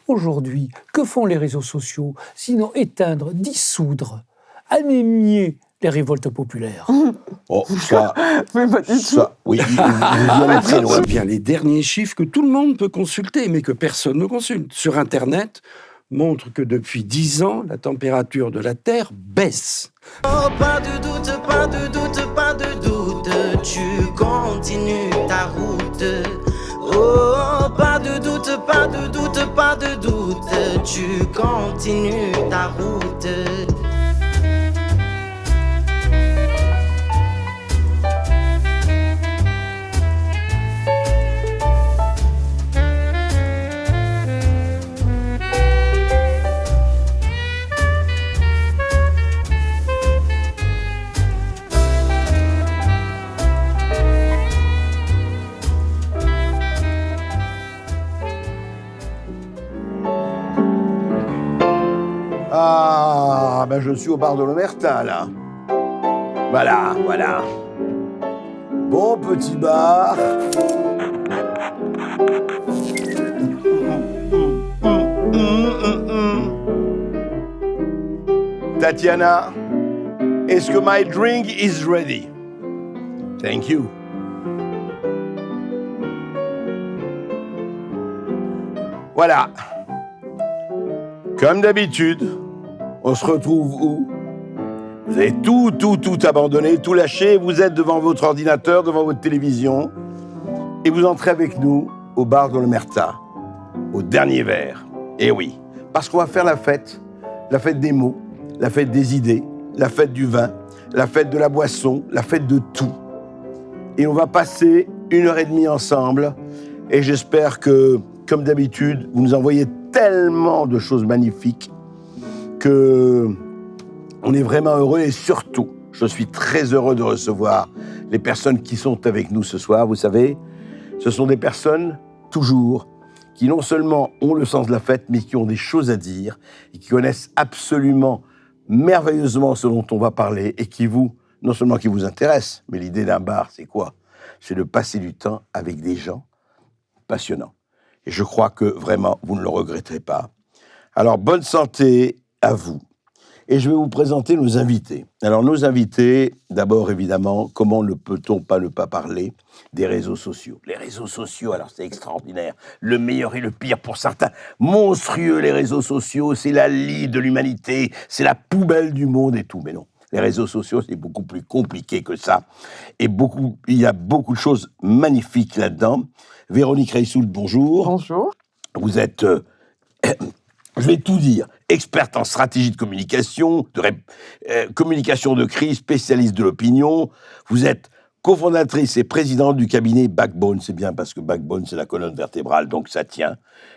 Aujourd'hui, que font les réseaux sociaux sinon éteindre, dissoudre, anémier les révoltes populaires? Oh, ça, Mais pas du tout. ça, oui, vous y allez très loin. Bien, les derniers chiffres que tout le monde peut consulter, mais que personne ne consulte sur Internet, montrent que depuis 10 ans, la température de la Terre baisse. Oh, pas de doute, pas de doute, pas de doute, tu continues ta route. Oh, pas de doute, pas de doute, pas de doute, tu continues ta route. Ah, ben je suis au bar de l'Omerta, là. Voilà, voilà. Bon petit bar. Tatiana, est-ce que my drink is ready? Thank you. Voilà. Comme d'habitude, on se retrouve où? Vous avez tout abandonné, tout lâché, vous êtes devant votre ordinateur, devant votre télévision, et vous entrez avec nous au bar de l'Omerta, au dernier verre. Et oui, parce qu'on va faire la fête des mots, la fête des idées, la fête du vin, la fête de la boisson, la fête de tout. Et on va passer 1h30 ensemble, et j'espère que, comme d'habitude, vous nous envoyez tellement de choses magnifiques que on est vraiment heureux et surtout, je suis très heureux de recevoir les personnes qui sont avec nous ce soir. Vous savez, ce sont des personnes, toujours, qui non seulement ont le sens de la fête, mais qui ont des choses à dire et qui connaissent absolument merveilleusement ce dont on va parler et qui non seulement qui vous intéressent, mais l'idée d'un bar, c'est quoi? C'est de passer du temps avec des gens passionnants. Et je crois que vraiment, vous ne le regretterez pas. Alors, bonne santé à vous. Et je vais vous présenter nos invités. Alors, nos invités, d'abord, évidemment, comment ne peut-on pas ne pas parler des réseaux sociaux? Les réseaux sociaux, alors c'est extraordinaire. Le meilleur et le pire pour certains. Monstrueux, les réseaux sociaux, c'est la lie de l'humanité, c'est la poubelle du monde et tout. Mais non, les réseaux sociaux, c'est beaucoup plus compliqué que ça. Et il y a beaucoup de choses magnifiques là-dedans. Véronique Reissoul, bonjour. Bonjour. Vous êtes, je vais tout dire, experte en stratégie de communication, communication de crise, spécialiste de l'opinion. Vous êtes cofondatrice et présidente du cabinet Backbone. C'est bien parce que Backbone, c'est la colonne vertébrale, donc ça tient.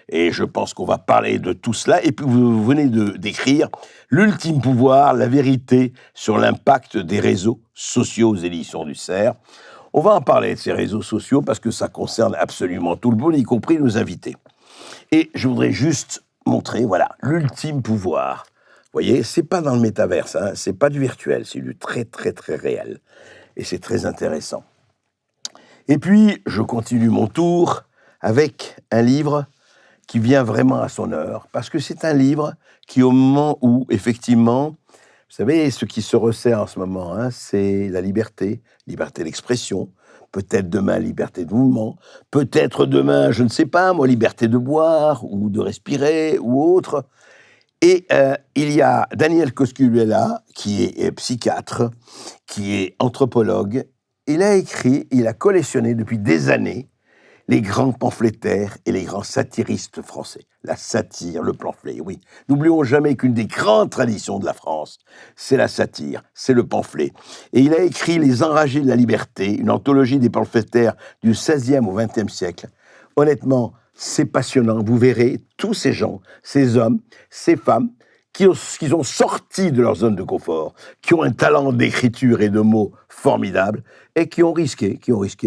Et je pense qu'on va parler de tout cela. Et puis vous venez d'écrire L'ultime pouvoir, la vérité sur l'impact des réseaux sociaux aux éditions du CERF. On va en parler de ces réseaux sociaux parce que ça concerne absolument tout le monde, y compris nos invités. Et je voudrais juste montrer, voilà, l'ultime pouvoir. Vous voyez, c'est pas dans le métaverse, hein, c'est pas du virtuel, c'est du très, très, très réel. Et c'est très intéressant. Et puis, je continue mon tour avec un livre qui vient vraiment à son heure, parce que c'est un livre qui, au moment où, effectivement, vous savez, ce qui se resserre en ce moment, hein, c'est la liberté d'expression, peut-être demain liberté de mouvement, peut-être demain, je ne sais pas, moi, liberté de boire ou de respirer ou autre. Et il y a Daniel Cosculluela, qui est psychiatre, qui est anthropologue. Il a collectionné depuis des années les grands pamphlétaires et les grands satiristes français. La satire, le pamphlet, oui. N'oublions jamais qu'une des grandes traditions de la France, c'est la satire, c'est le pamphlet. Et il a écrit Les Enragés de la liberté, une anthologie des pamphlétaires du XVIe au XXe siècle. Honnêtement, c'est passionnant. Vous verrez tous ces gens, ces hommes, ces femmes, qui sont sortis de leur zone de confort, qui ont un talent d'écriture et de mots formidable, et qui ont risqué,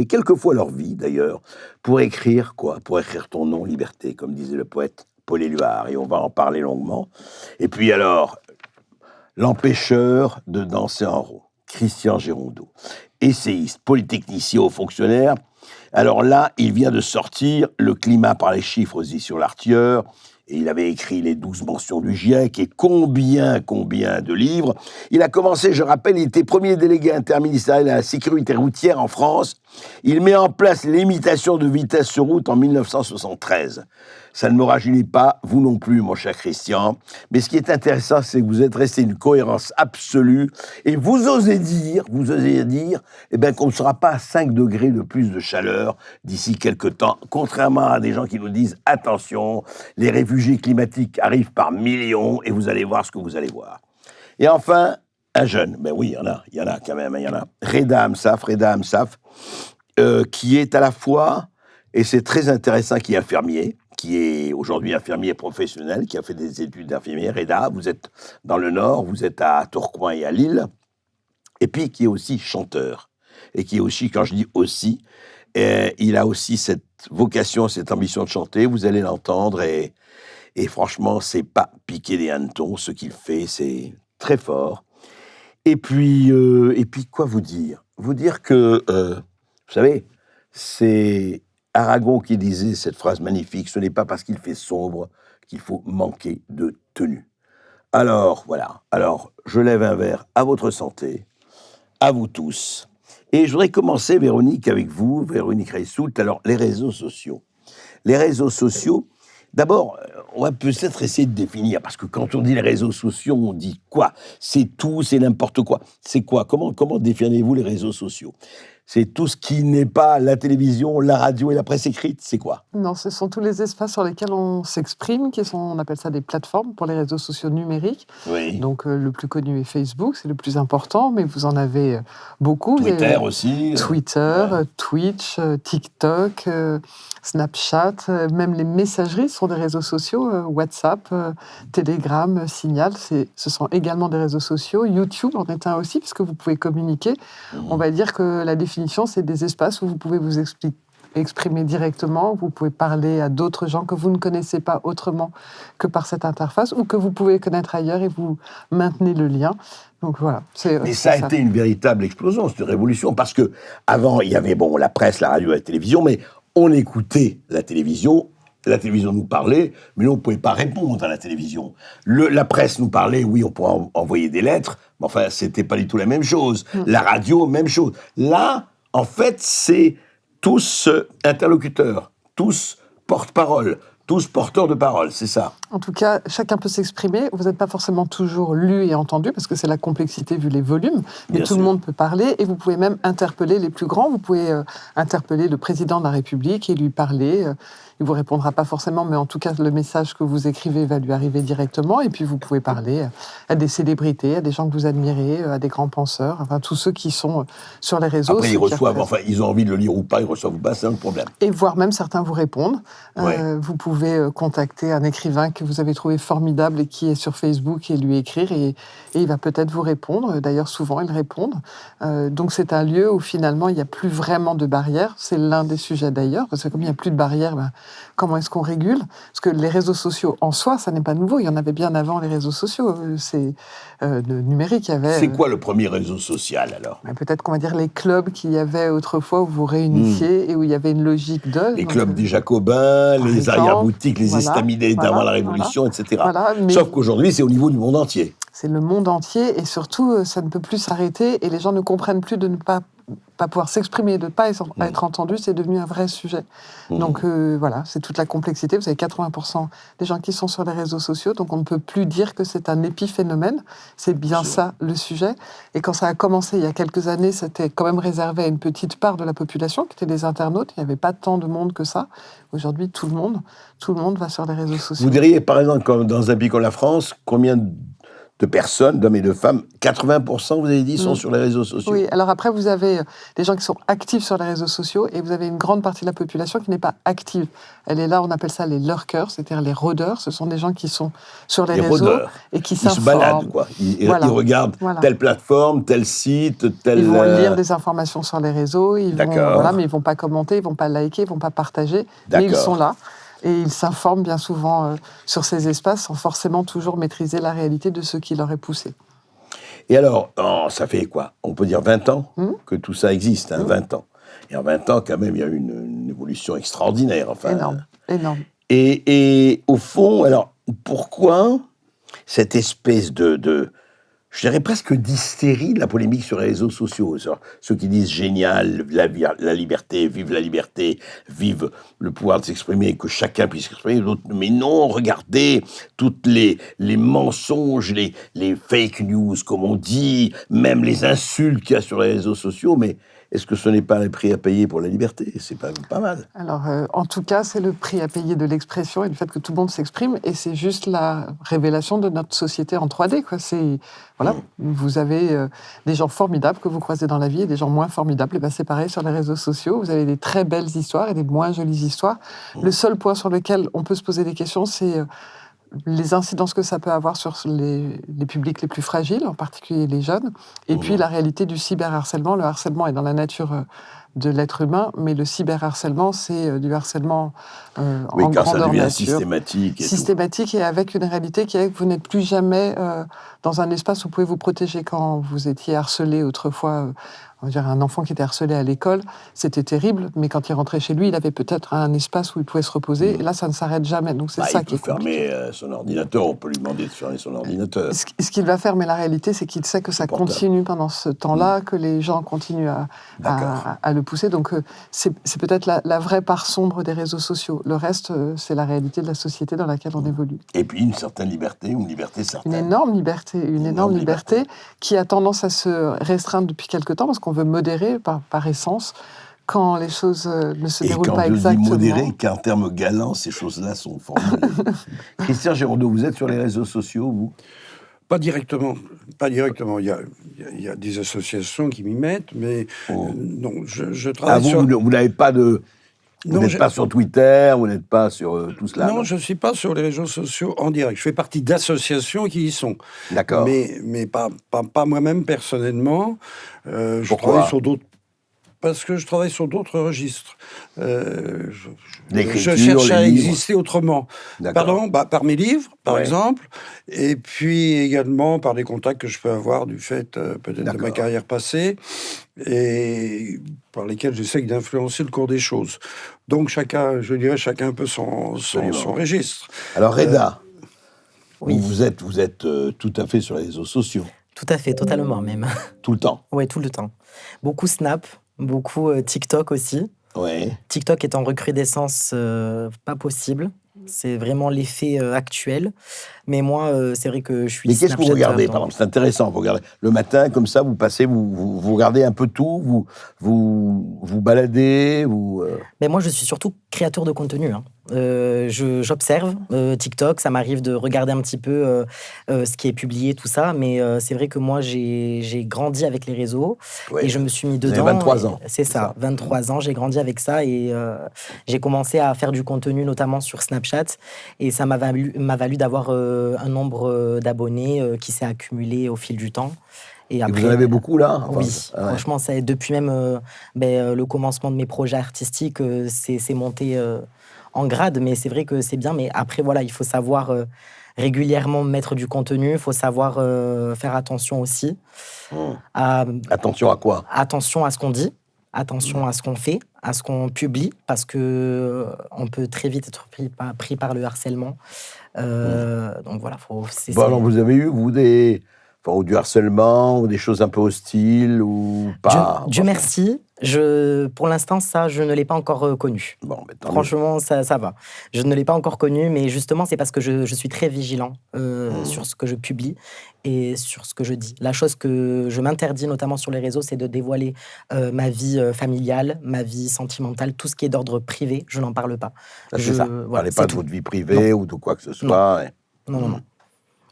quelquefois leur vie d'ailleurs, pour écrire quoi? Pour écrire ton nom, liberté, comme disait le poète Paul Éluard, et on va en parler longuement. Et puis alors, l'empêcheur de danser en rond, Christian Gérondeau, essayiste, polytechnicien, haut fonctionnaire. Alors là, il vient de sortir Le climat par les chiffres aux éditions L'Artieur, Et il avait écrit les 12 mentions du GIEC et combien de livres. Il a commencé, je rappelle, il était premier délégué interministériel à la sécurité routière en France. Il met en place les limitations de vitesse sur route en 1973. Ça ne me rajeunit pas, vous non plus, mon cher Christian. Mais ce qui est intéressant, c'est que vous êtes resté une cohérence absolue et vous osez dire, qu'on ne sera pas à 5 degrés de plus de chaleur d'ici quelques temps, contrairement à des gens qui nous disent « Attention, les réfugiés climatiques arrivent par millions et vous allez voir ce que vous allez voir. » Et enfin, un jeune, ben oui, il y en a quand même, Reda Amsaf, qui est à la fois, et c'est très intéressant, qui est infirmier, qui est aujourd'hui infirmier professionnel, qui a fait des études d'infirmier. Reda, vous êtes dans le Nord, vous êtes à Tourcoing et à Lille, et puis qui est aussi chanteur. Et qui est aussi, quand je dis aussi, il a aussi cette vocation, cette ambition de chanter, vous allez l'entendre, et franchement, c'est pas piquer des hannetons, ce qu'il fait, c'est très fort. Et puis quoi vous dire ? Vous dire que, vous savez, c'est Aragon qui disait cette phrase magnifique, ce n'est pas parce qu'il fait sombre qu'il faut manquer de tenue. Alors, voilà. Alors, je lève un verre à votre santé, à vous tous. Et je voudrais commencer, Véronique, avec vous, Véronique Reissoult. Alors, les réseaux sociaux. Les réseaux sociaux, d'abord, on va peut-être essayer de définir, parce que quand on dit les réseaux sociaux, on dit quoi ? C'est tout, c'est n'importe quoi. C'est quoi ? Comment définissez-vous les réseaux sociaux ? C'est tout ce qui n'est pas la télévision, la radio et la presse écrite, c'est quoi ? Non, ce sont tous les espaces sur lesquels on s'exprime, on appelle ça des plateformes pour les réseaux sociaux numériques. Oui. Donc le plus connu est Facebook, c'est le plus important, mais vous en avez beaucoup. Twitter aussi. Twitter, Twitch, TikTok, Snapchat, même les messageries sont des réseaux sociaux, WhatsApp, Telegram, Signal, ce sont également des réseaux sociaux. YouTube en est un aussi, puisque vous pouvez communiquer. On va dire que la définition, c'est des espaces où vous pouvez vous exprimer directement, vous pouvez parler à d'autres gens que vous ne connaissez pas autrement que par cette interface, ou que vous pouvez connaître ailleurs et vous maintenez le lien. Donc voilà. Mais ça a été une véritable explosion, c'est une révolution, parce que avant il y avait la presse, la radio, la télévision, mais on écoutait la télévision nous parlait, mais nous, on ne pouvait pas répondre à la télévision. La presse nous parlait, oui, on pourrait envoyer des lettres, mais enfin, c'était pas du tout la même chose. La radio, même chose. Là, en fait, c'est tous interlocuteurs, tous porte-parole, tous porteurs de parole, c'est ça. En tout cas, chacun peut s'exprimer. Vous n'êtes pas forcément toujours lu et entendu, parce que c'est la complexité vu les volumes. Mais tout le monde peut parler, et vous pouvez même interpeller les plus grands. Vous pouvez interpeller le président de la République et lui parler. Il ne vous répondra pas forcément, mais en tout cas, le message que vous écrivez va lui arriver directement. Et puis, vous pouvez parler à des célébrités, à des gens que vous admirez, à des grands penseurs, enfin, tous ceux qui sont sur les réseaux. Après, ils reçoivent, ils ont envie de le lire ou pas, ils reçoivent ou pas, c'est un problème. Et voire même certains vous répondent. Vous pouvez contacter un écrivain que vous avez trouvé formidable et qui est sur Facebook et lui écrire, et il va peut-être vous répondre. D'ailleurs, souvent, ils répondent. Donc, c'est un lieu où, finalement, il n'y a plus vraiment de barrières. C'est l'un des sujets, d'ailleurs, parce que comme il n'y a plus de barrières, comment est-ce qu'on régule ? Parce que les réseaux sociaux, en soi, ça n'est pas nouveau. Il y en avait bien avant les réseaux sociaux. C'est le numérique. C'est quoi le premier réseau social, alors ? Peut-être qu'on va dire les clubs qu'il y avait autrefois où vous réunissiez et où il y avait une logique de... Les clubs des Jacobins, les arrière-boutiques, les estaminets d'avant la Révolution, etc. Sauf qu'aujourd'hui, c'est au niveau du monde entier. C'est le monde entier, et surtout, ça ne peut plus s'arrêter, et les gens ne comprennent plus de ne pas pouvoir s'exprimer, de ne pas être entendu, c'est devenu un vrai sujet. Donc voilà, c'est toute la complexité. Vous avez 80% des gens qui sont sur les réseaux sociaux, donc on ne peut plus dire que c'est un épiphénomène. C'est bien ça le sujet. Et quand ça a commencé il y a quelques années, c'était quand même réservé à une petite part de la population, qui étaient des internautes. Il n'y avait pas tant de monde que ça. Aujourd'hui, tout le monde va sur les réseaux sociaux. Vous diriez, par exemple, comme dans un pays comme la France, combien de personnes, d'hommes et de femmes, 80%, vous avez dit, sont sur les réseaux sociaux. Oui, alors après, vous avez des gens qui sont actifs sur les réseaux sociaux, et vous avez une grande partie de la population qui n'est pas active. Elle est là, on appelle ça les lurkers, c'est-à-dire les rôdeurs. Ce sont des gens qui sont sur les réseaux rôdeurs. Et qui s'informent. Ils se baladent, quoi. Ils regardent telle plateforme, tel site, tel... Ils vont lire des informations sur les réseaux, mais ils ne vont pas commenter, ils ne vont pas liker, ils ne vont pas partager, mais ils sont là. Et ils s'informent bien souvent sur ces espaces sans forcément toujours maîtriser la réalité de ce qui leur est poussé. Et alors, ça fait quoi ? On peut dire 20 ans que tout ça existe, 20 ans. Et en 20 ans, quand même, il y a eu une évolution extraordinaire. Enfin, énorme. Et au fond, alors, pourquoi cette espèce je dirais presque d'hystérie de la polémique sur les réseaux sociaux. Ceux qui disent génial, la liberté, vive le pouvoir de s'exprimer, que chacun puisse s'exprimer. D'autres, mais non, regardez, toutes les mensonges, les fake news, comme on dit, même les insultes qu'il y a sur les réseaux sociaux. Mais est-ce que ce n'est pas un prix à payer pour la liberté? C'est pas mal. Alors, en tout cas, c'est le prix à payer de l'expression et du fait que tout le monde s'exprime. Et c'est juste la révélation de notre société en 3D, quoi. Voilà, vous avez des gens formidables que vous croisez dans la vie et des gens moins formidables. Et ben, c'est pareil sur les réseaux sociaux. Vous avez des très belles histoires et des moins jolies histoires. Le seul point sur lequel on peut se poser des questions, c'est les incidences que ça peut avoir sur les publics les plus fragiles, en particulier les jeunes, et puis la réalité du cyberharcèlement. Le harcèlement est dans la nature de l'être humain, mais le cyberharcèlement, c'est du harcèlement en grandeur nature. Ça devient systématique. Et avec une réalité qui est que vous n'êtes plus jamais dans un espace où vous pouvez vous protéger. Quand vous étiez harcelé autrefois, on va dire un enfant qui était harcelé à l'école, c'était terrible, mais quand il rentrait chez lui, il avait peut-être un espace où il pouvait se reposer, et là, ça ne s'arrête jamais. Donc c'est ça qui est compliqué. Il peut fermer son ordinateur, on peut lui demander de fermer son ordinateur. Ce qu'il va faire, mais la réalité, c'est qu'il sait que ça continue pendant ce temps-là, que les gens continuent à le pousser. Donc c'est peut-être la vraie part sombre des réseaux sociaux. Le reste, c'est la réalité de la société dans laquelle on évolue. Et puis une certaine liberté, une liberté certaine. Une énorme liberté qui a tendance à se restreindre depuis quelque temps, parce qu'on veut modérer par essence quand les choses ne se déroulent pas exactement. Et quand je dis modérer, qu'un terme galant, ces choses-là sont formulées. Christian Girondeau, vous êtes sur les réseaux sociaux, vous? Pas directement. Il y a des associations qui m'y mettent, mais non, je travaille sur... Vous n'avez pas de... Vous n'êtes pas sur Twitter, vous n'êtes pas sur tout cela? Non, je ne suis pas sur les réseaux sociaux en direct. Je fais partie d'associations qui y sont. D'accord. Mais pas moi-même personnellement. Pourquoi? Je travaille sur d'autres... Parce que je travaille sur d'autres registres. Je cherche à exister autrement. Pardon, par mes livres, par exemple, et puis également par des contacts que je peux avoir du fait peut-être de ma carrière passée, et par lesquels j'essaye d'influencer le cours des choses. Donc chacun un peu son registre. Alors Reda, oui. vous êtes tout à fait sur les réseaux sociaux. Tout à fait, totalement même. Tout le temps? Oui, tout le temps. Beaucoup Snap, beaucoup TikTok aussi. Ouais. TikTok est en recrudescence pas possible. C'est vraiment l'effet actuel. Mais moi, c'est vrai que je suis... Mais qu'est-ce que vous regardez, par exemple? C'est intéressant. Vous regardez le matin, comme ça, vous passez, vous regardez un peu tout, vous baladez, Mais moi, je suis surtout créateur de contenu. J'observe TikTok, ça m'arrive de regarder un petit peu ce qui est publié, tout ça, mais c'est vrai que moi, j'ai grandi avec les réseaux et je me suis mis dedans. Vous avez 23 ans. C'est ça, 23 ans, j'ai grandi avec ça et j'ai commencé à faire du contenu, notamment sur Snapchat, et ça m'a valu d'avoir un nombre d'abonnés qui s'est accumulé au fil du temps. Et après, vous en avez beaucoup là? Oui, franchement, depuis même le commencement de mes projets artistiques, c'est monté en grade, mais c'est vrai que c'est bien. Mais après, voilà, il faut savoir régulièrement mettre du contenu, il faut savoir faire attention aussi. Attention à quoi? Attention à ce qu'on dit, attention à ce qu'on fait, à ce qu'on publie, parce que on peut très vite être pris par le harcèlement. Donc voilà, alors vous avez eu, ou du harcèlement, ou des choses un peu hostiles, ou pas? Dieu merci. Pour l'instant, ça, je ne l'ai pas encore connu. Bon, franchement, ça va. Je ne l'ai pas encore connu, mais justement, c'est parce que je suis très vigilant sur ce que je publie et sur ce que je dis. La chose que je m'interdis, notamment sur les réseaux, c'est de dévoiler ma vie familiale, ma vie sentimentale, tout ce qui est d'ordre privé, je n'en parle pas. C'est ça. Parlez pas de votre vie privée ou de quoi que ce soit. Non.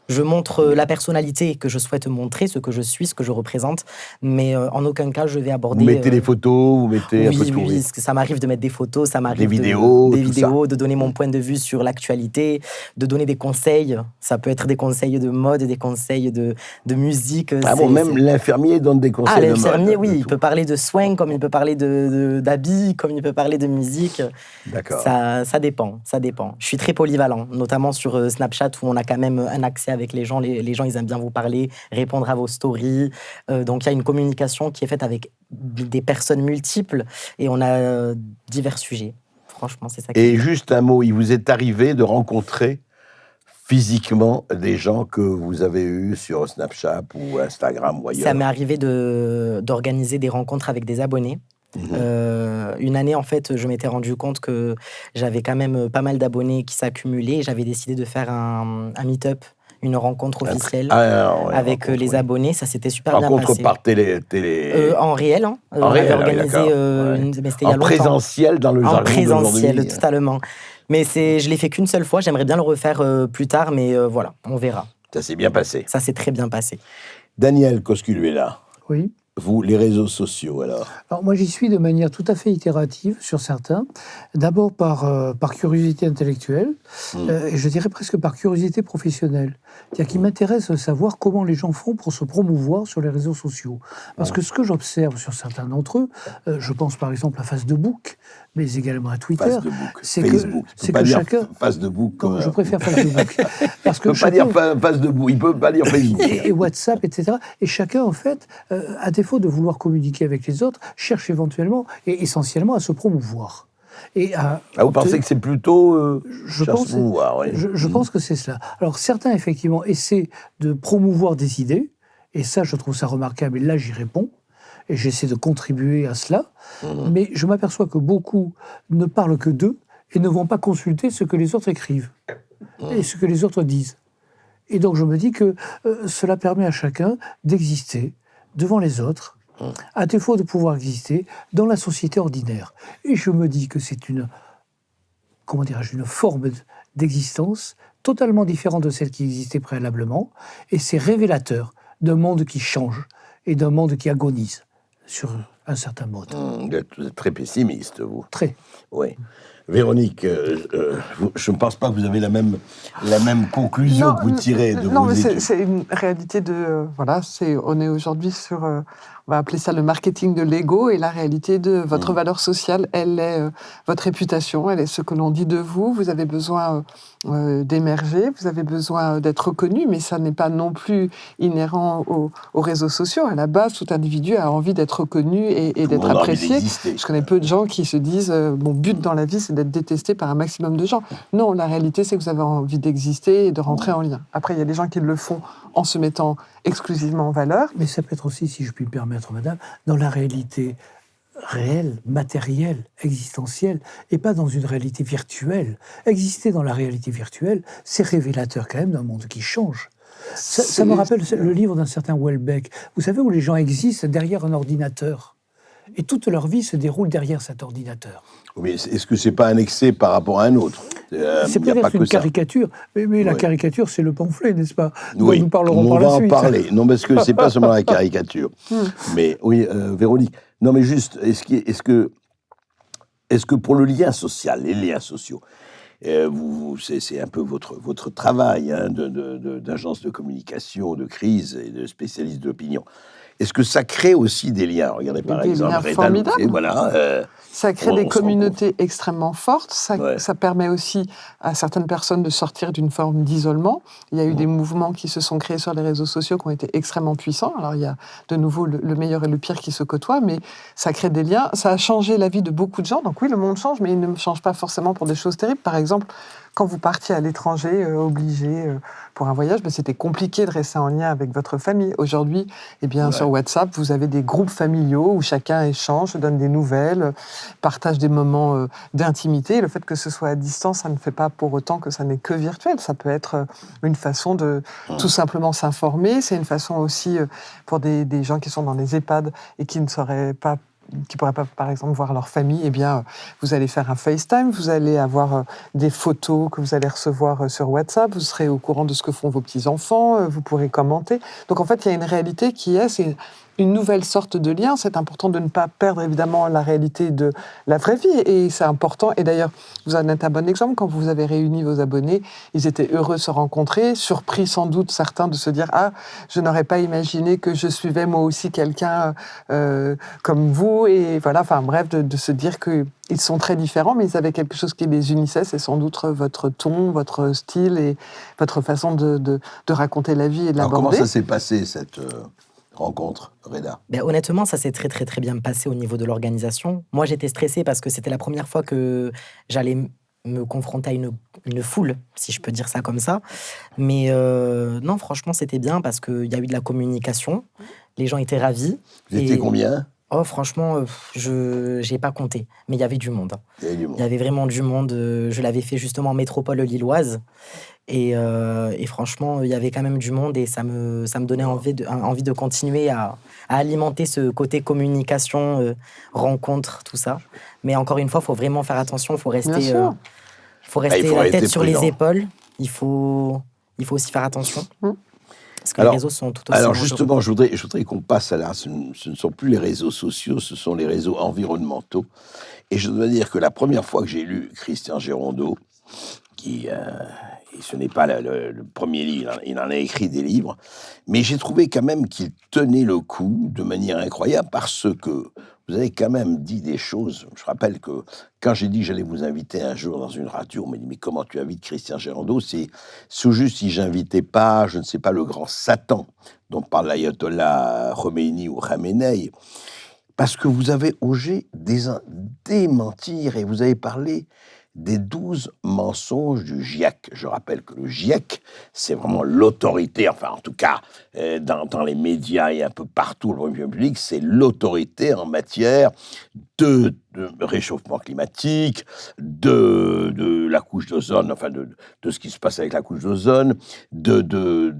Je montre la personnalité que je souhaite montrer, ce que je suis, ce que je représente, mais en aucun cas je vais aborder... Vous mettez des photos, vous mettez un peu de tout. Oui, ça m'arrive de mettre des photos, ça m'arrive des vidéos, de donner mon point de vue sur l'actualité, de donner des conseils. Ça peut être des conseils de mode, des conseils de musique. Même l'infirmier donne des conseils de mode. L'infirmier, oui, il peut parler de soins, comme il peut parler d'habits, comme il peut parler de musique. D'accord. Ça dépend. Je suis très polyvalent, notamment sur Snapchat, où on a quand même un accès avec les gens. Les gens, ils aiment bien vous parler, répondre à vos stories. Donc, il y a une communication qui est faite avec des personnes multiples et on a divers sujets. Franchement, c'est ça. Et juste un mot, il vous est arrivé de rencontrer physiquement des gens que vous avez eus sur Snapchat ou Instagram ou ailleurs? Ça m'est arrivé d'organiser des rencontres avec des abonnés. Une année, en fait, je m'étais rendu compte que j'avais quand même pas mal d'abonnés qui s'accumulaient. J'avais décidé de faire un meet-up, une rencontre officielle avec les abonnés. Ça s'était super bien passé. Rencontre par télé... en réel, hein. En réel, organisé, mais c'était il y a longtemps. Présentiel dans le jargon En présentiel, totalement. Mais je l'ai fait qu'une seule fois. J'aimerais bien le refaire plus tard, mais voilà, on verra. Ça s'est bien passé. Ça s'est très bien passé. Daniel Cosculluela. Oui. Vous, les réseaux sociaux, alors moi, j'y suis de manière tout à fait itérative sur certains. D'abord par curiosité intellectuelle, et je dirais presque par curiosité professionnelle. C'est-à-dire qu'il m'intéresse de savoir comment les gens font pour se promouvoir sur les réseaux sociaux. Parce que ce que j'observe sur certains d'entre eux, je pense par exemple à Facebook, mais également à Twitter, c'est que chacun... Facebook. Non, je préfère Facebook. Parce que il ne peut pas dire Facebook, il ne peut pas dire Facebook. Et WhatsApp, etc. Et chacun, en fait, à défaut de vouloir communiquer avec les autres, cherche éventuellement et essentiellement à se promouvoir. Vous pensez que c'est plutôt je pense que c'est cela. Alors certains, effectivement, essaient de promouvoir des idées, et ça, je trouve ça remarquable, et là, j'y réponds, et j'essaie de contribuer à cela, mais je m'aperçois que beaucoup ne parlent que d'eux et ne vont pas consulter ce que les autres écrivent et ce que les autres disent. Et donc je me dis que cela permet à chacun d'exister devant les autres, à défaut de pouvoir exister dans la société ordinaire. Et je me dis que c'est une forme d'existence totalement différente de celle qui existait préalablement, et c'est révélateur d'un monde qui change et d'un monde qui agonise sur un certain mode. Vous êtes très pessimiste, vous. Très. Oui. Véronique, je ne pense pas que vous avez la même conclusion que vous tirez de vos études. Non, mais c'est une réalité de... on est aujourd'hui sur... on va appeler ça le marketing de l'ego, et la réalité de votre valeur sociale, elle est votre réputation, elle est ce que l'on dit de vous. Vous avez besoin d'émerger, vous avez besoin d'être reconnu, mais ça n'est pas non plus inhérent aux réseaux sociaux. À la base, tout individu a envie d'être reconnu et d'être apprécié. Je connais peu de gens qui se disent mon but dans la vie, c'est d'être détesté par un maximum de gens. Non, la réalité, c'est que vous avez envie d'exister et de rentrer en lien. Après, il y a des gens qui le font en se mettant exclusivement en valeur. Mais ça peut être aussi, si je puis me permettre, madame, dans la réalité réelle, matérielle, existentielle, et pas dans une réalité virtuelle. Exister dans la réalité virtuelle, c'est révélateur quand même d'un monde qui change. Ça me rappelle le livre d'un certain Houellebecq. Vous savez, où les gens existent derrière un ordinateur. Et toute leur vie se déroule derrière cet ordinateur. Mais est-ce que ce n'est pas un excès par rapport à un autre? C'est peut-être une caricature, mais la caricature, c'est le pamphlet, n'est-ce pas? Oui, nous parlerons par la suite. On va en parler. Non, parce que ce n'est pas seulement la caricature. Mais oui, Véronique, non mais juste, est-ce que pour le lien social, les liens sociaux, c'est un peu votre travail d'agence de communication, de crise et de spécialiste d'opinion. Est-ce que ça crée aussi des liens? Regardez par exemple, ça crée des communautés extrêmement fortes. Ça permet aussi à certaines personnes de sortir d'une forme d'isolement. Il y a eu des mouvements qui se sont créés sur les réseaux sociaux qui ont été extrêmement puissants. Alors il y a de nouveau le meilleur et le pire qui se côtoient, mais ça crée des liens. Ça a changé la vie de beaucoup de gens. Donc oui, le monde change, mais il ne change pas forcément pour des choses terribles. Par exemple, quand vous partiez à l'étranger, obligé pour un voyage, c'était compliqué de rester en lien avec votre famille. Aujourd'hui, sur WhatsApp, vous avez des groupes familiaux où chacun échange, donne des nouvelles, partage des moments d'intimité. Le fait que ce soit à distance, ça ne fait pas pour autant que ça n'est que virtuel. Ça peut être une façon de tout simplement s'informer. C'est une façon aussi pour des gens qui sont dans des EHPAD et qui ne pourraient pas, par exemple, voir leur famille, vous allez faire un FaceTime, vous allez avoir des photos que vous allez recevoir sur WhatsApp, vous serez au courant de ce que font vos petits-enfants, vous pourrez commenter. Donc, en fait, il y a une réalité c'est une nouvelle sorte de lien. C'est important de ne pas perdre, évidemment, la réalité de la vraie vie. Et c'est important. Et d'ailleurs, vous en êtes un bon exemple. Quand vous avez réuni vos abonnés, ils étaient heureux de se rencontrer, surpris sans doute certains de se dire « Ah, je n'aurais pas imaginé que je suivais moi aussi quelqu'un comme vous. » Et voilà, bref, de se dire qu'ils sont très différents, mais ils avaient quelque chose qui les unissait. C'est sans doute votre ton, votre style et votre façon de raconter la vie et de l'aborder. Alors, comment ça s'est passé, rencontre, Reda? Honnêtement, ça s'est très très très bien passé au niveau de l'organisation. Moi, j'étais stressée parce que c'était la première fois que j'allais me confronter à une foule, si je peux dire ça comme ça. Mais non, franchement, c'était bien parce qu'il y a eu de la communication. Les gens étaient ravis. Vous étiez combien? Oh, franchement, je n'ai pas compté, mais il y avait du monde. Il y avait vraiment du monde. Je l'avais fait justement en métropole lilloise. Et franchement, il y avait quand même du monde et ça me donnait envie de continuer à alimenter ce côté communication, rencontre, tout ça. Mais encore une fois, il faut vraiment faire attention. Il faut rester la tête sur les épaules. Il faut aussi faire attention. Parce que les réseaux sont tout aussi Alors dangereux. justement, je voudrais qu'on passe à là. Ce ne sont plus les réseaux sociaux, ce sont les réseaux environnementaux. Et je dois dire que la première fois que j'ai lu Christian Gérondeau, et ce n'est pas le premier livre, il en a écrit des livres, mais j'ai trouvé quand même qu'il tenait le coup de manière incroyable parce que vous avez quand même dit des choses. Je rappelle que quand j'ai dit que j'allais vous inviter un jour dans une radio, on m'a dit « Mais comment tu invites Christian Gérondeau ?» C'est juste si j'invitais pas, je ne sais pas, le grand Satan dont parle l'ayatollah Khomeini ou Khamenei, parce que vous avez osé démentir et vous avez parlé des 12 mensonges du GIEC. Je rappelle que le GIEC, c'est vraiment l'autorité, enfin en tout cas dans les médias et un peu partout dans le public, c'est l'autorité en matière de réchauffement climatique, de la couche d'ozone, enfin de ce qui se passe avec la couche d'ozone, de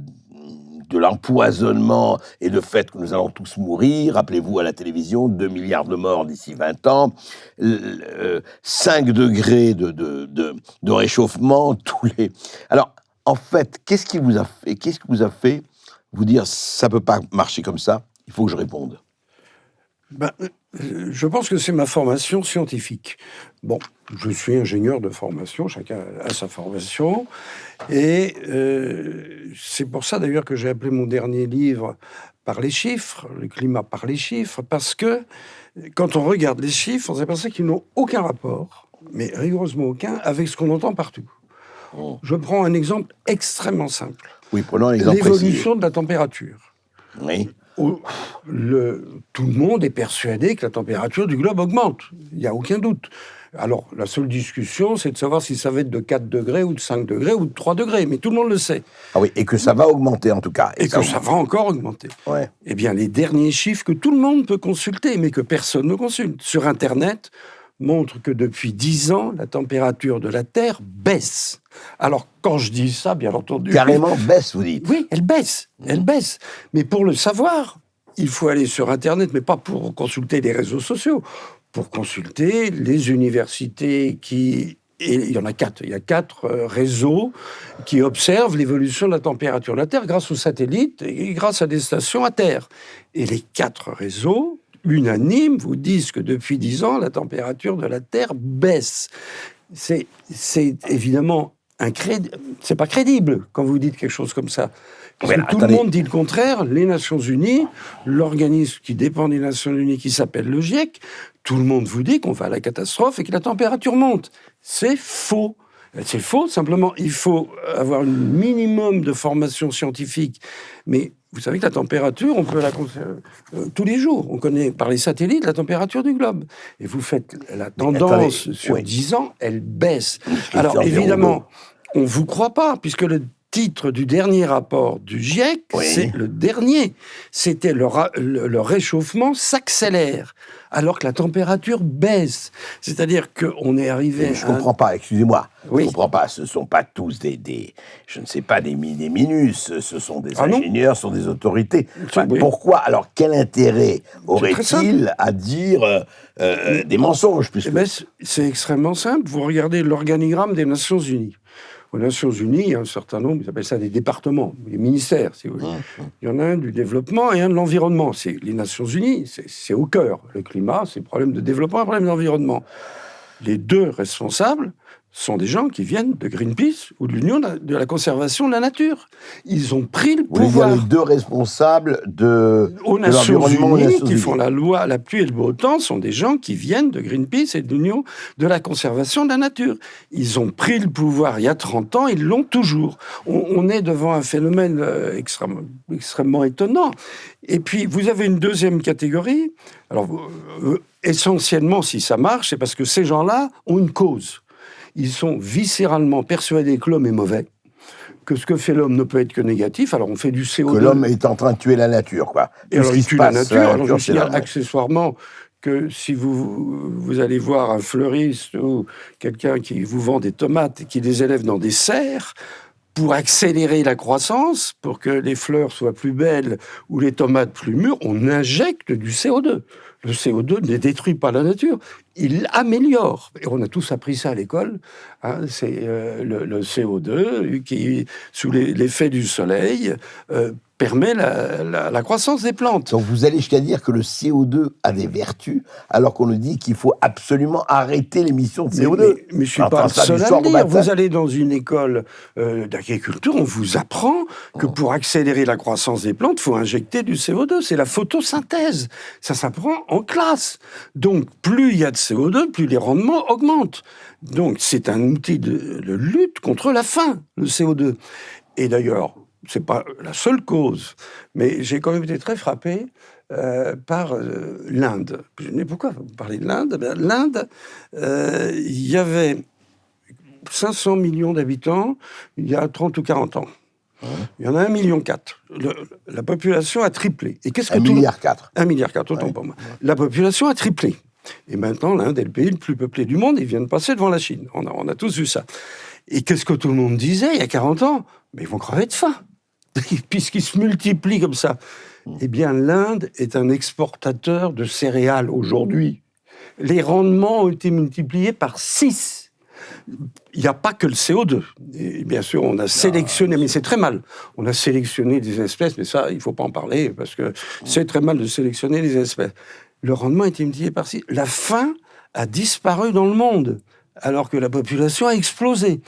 l'empoisonnement et le fait que nous allons tous mourir. Rappelez-vous à la télévision, 2 milliards de morts d'ici 20 ans, 5 degrés de réchauffement, Alors, en fait, qu'est-ce qui vous a fait vous dire ça peut pas marcher comme ça, il faut que je réponde? Je pense que c'est ma formation scientifique. Bon, je suis ingénieur de formation, chacun a sa formation, et c'est pour ça d'ailleurs que j'ai appelé mon dernier livre par les chiffres, le climat par les chiffres, parce que quand on regarde les chiffres, on s'aperçoit qu'ils n'ont aucun rapport, mais rigoureusement aucun, avec ce qu'on entend partout. Je prends un exemple extrêmement simple. Oui, prenons un exemple l'évolution de la température. Oui. Tout le monde est persuadé que la température du globe augmente. Il n'y a aucun doute. Alors, la seule discussion, c'est de savoir si ça va être de 4 degrés ou de 5 degrés ou de 3 degrés. Mais tout le monde le sait. Ah oui, et que ça va augmenter en tout cas. Et que ça va encore augmenter. Ouais. Eh bien, les derniers chiffres que tout le monde peut consulter, mais que personne ne consulte, sur Internet, montrent que depuis 10 ans, la température de la Terre baisse. Alors, quand je dis ça, bien entendu... Carrément baisse, vous dites. Oui, elle baisse. Elle baisse. Mais pour le savoir, il faut aller sur Internet, mais pas pour consulter les réseaux sociaux, pour consulter les universités qui... Et il y en a 4. Il y a 4 réseaux qui observent l'évolution de la température de la Terre grâce aux satellites et grâce à des stations à terre. Et les 4 réseaux, unanimes, vous disent que depuis 10 ans, la température de la Terre baisse. C'est évidemment c'est pas crédible quand vous dites quelque chose comme ça. Parce que tout le monde dit le contraire. Les Nations Unies, l'organisme qui dépend des Nations Unies, qui s'appelle le GIEC, tout le monde vous dit qu'on va à la catastrophe et que la température monte. C'est faux. C'est faux, simplement, il faut avoir un minimum de formation scientifique. Mais vous savez que la température, on peut la conserver tous les jours. On connaît par les satellites la température du globe. Et vous faites la tendance sur 10 ans, elle baisse. Alors évidemment, on ne vous croit pas, puisque le titre du dernier rapport du GIEC, c'est le dernier. C'était le réchauffement s'accélère, alors que la température baisse. C'est-à-dire qu'on est arrivé... Je ne comprends pas, excusez-moi. Je ne comprends pas. Ce ne sont pas tous je ne sais pas, des minus. Ce sont des ingénieurs, ce sont des autorités. Enfin, pourquoi? Alors, quel intérêt aurait-il à dire des mensonges c'est extrêmement simple. Vous regardez l'organigramme des Nations Unies. Aux Nations Unies, il y a un certain nombre, ils appellent ça des départements, des ministères, si vous voulez. Il y en a un du développement et un de l'environnement. Les Nations Unies, c'est au cœur. Le climat, c'est problème de développement et problème d'environnement. Les deux responsables sont des gens qui viennent de Greenpeace ou de l'Union de la conservation de la nature. Ils ont pris le pouvoir. Les deux responsables aux Nations Unies, qui font la loi, la pluie et le beau temps, sont des gens qui viennent de Greenpeace et de l'Union de la conservation de la nature. Ils ont pris le pouvoir il y a 30 ans, ils l'ont toujours. On est devant un phénomène extrêmement étonnant. Et puis, vous avez une deuxième catégorie. Alors, essentiellement, si ça marche, c'est parce que ces gens-là ont une cause. Ils sont viscéralement persuadés que l'homme est mauvais, que ce que fait l'homme ne peut être que négatif. Alors on fait du CO2. Que l'homme est en train de tuer la nature, quoi. Et alors il tue la nature. Alors je signale accessoirement que si vous allez voir un fleuriste ou quelqu'un qui vous vend des tomates et qui les élève dans des serres, pour accélérer la croissance, pour que les fleurs soient plus belles ou les tomates plus mûres, on injecte du CO2. Le CO2 ne détruit pas la nature, il l'améliore. Et on a tous appris ça à l'école. Hein, c'est le CO2 qui, sous l'effet du soleil, permet la croissance des plantes. Donc vous allez jusqu'à dire que le CO2 a des vertus, alors qu'on nous dit qu'il faut absolument arrêter l'émission de CO2. Mais je ne suis pas le seul à le dire. Vous allez dans une école d'agriculture, on vous apprend que pour accélérer la croissance des plantes, il faut injecter du CO2. C'est la photosynthèse. Ça s'apprend en classe. Donc plus il y a de CO2, plus les rendements augmentent. Donc c'est un outil de lutte contre la faim, le CO2. Et d'ailleurs, c'est pas la seule cause, mais j'ai quand même été très frappé par l'Inde. Mais pourquoi vous parlez de l'Inde ? L'Inde, il y avait 500 millions d'habitants il y a 30 ou 40 ans. Il y en a 1,4 million. La population a triplé. Et qu'est-ce que 1,4 milliard. 1,4 milliard, autant pour moi. La population a triplé. Et maintenant, l'Inde est le pays le plus peuplé du monde. Ils viennent passer devant la Chine. On a tous vu ça. Et qu'est-ce que tout le monde disait il y a 40 ans ? Mais ils vont crever de faim. Puisqu'ils se multiplient comme ça. Eh bien, l'Inde est un exportateur de céréales aujourd'hui. Les rendements ont été multipliés par 6. Il n'y a pas que le CO2. Et bien sûr, on a sélectionné, mais c'est très mal. On a sélectionné des espèces, mais ça, il ne faut pas en parler, parce que c'est très mal de sélectionner des espèces. Le rendement a été multiplié par 6. La faim a disparu dans le monde, alors que la population a explosé.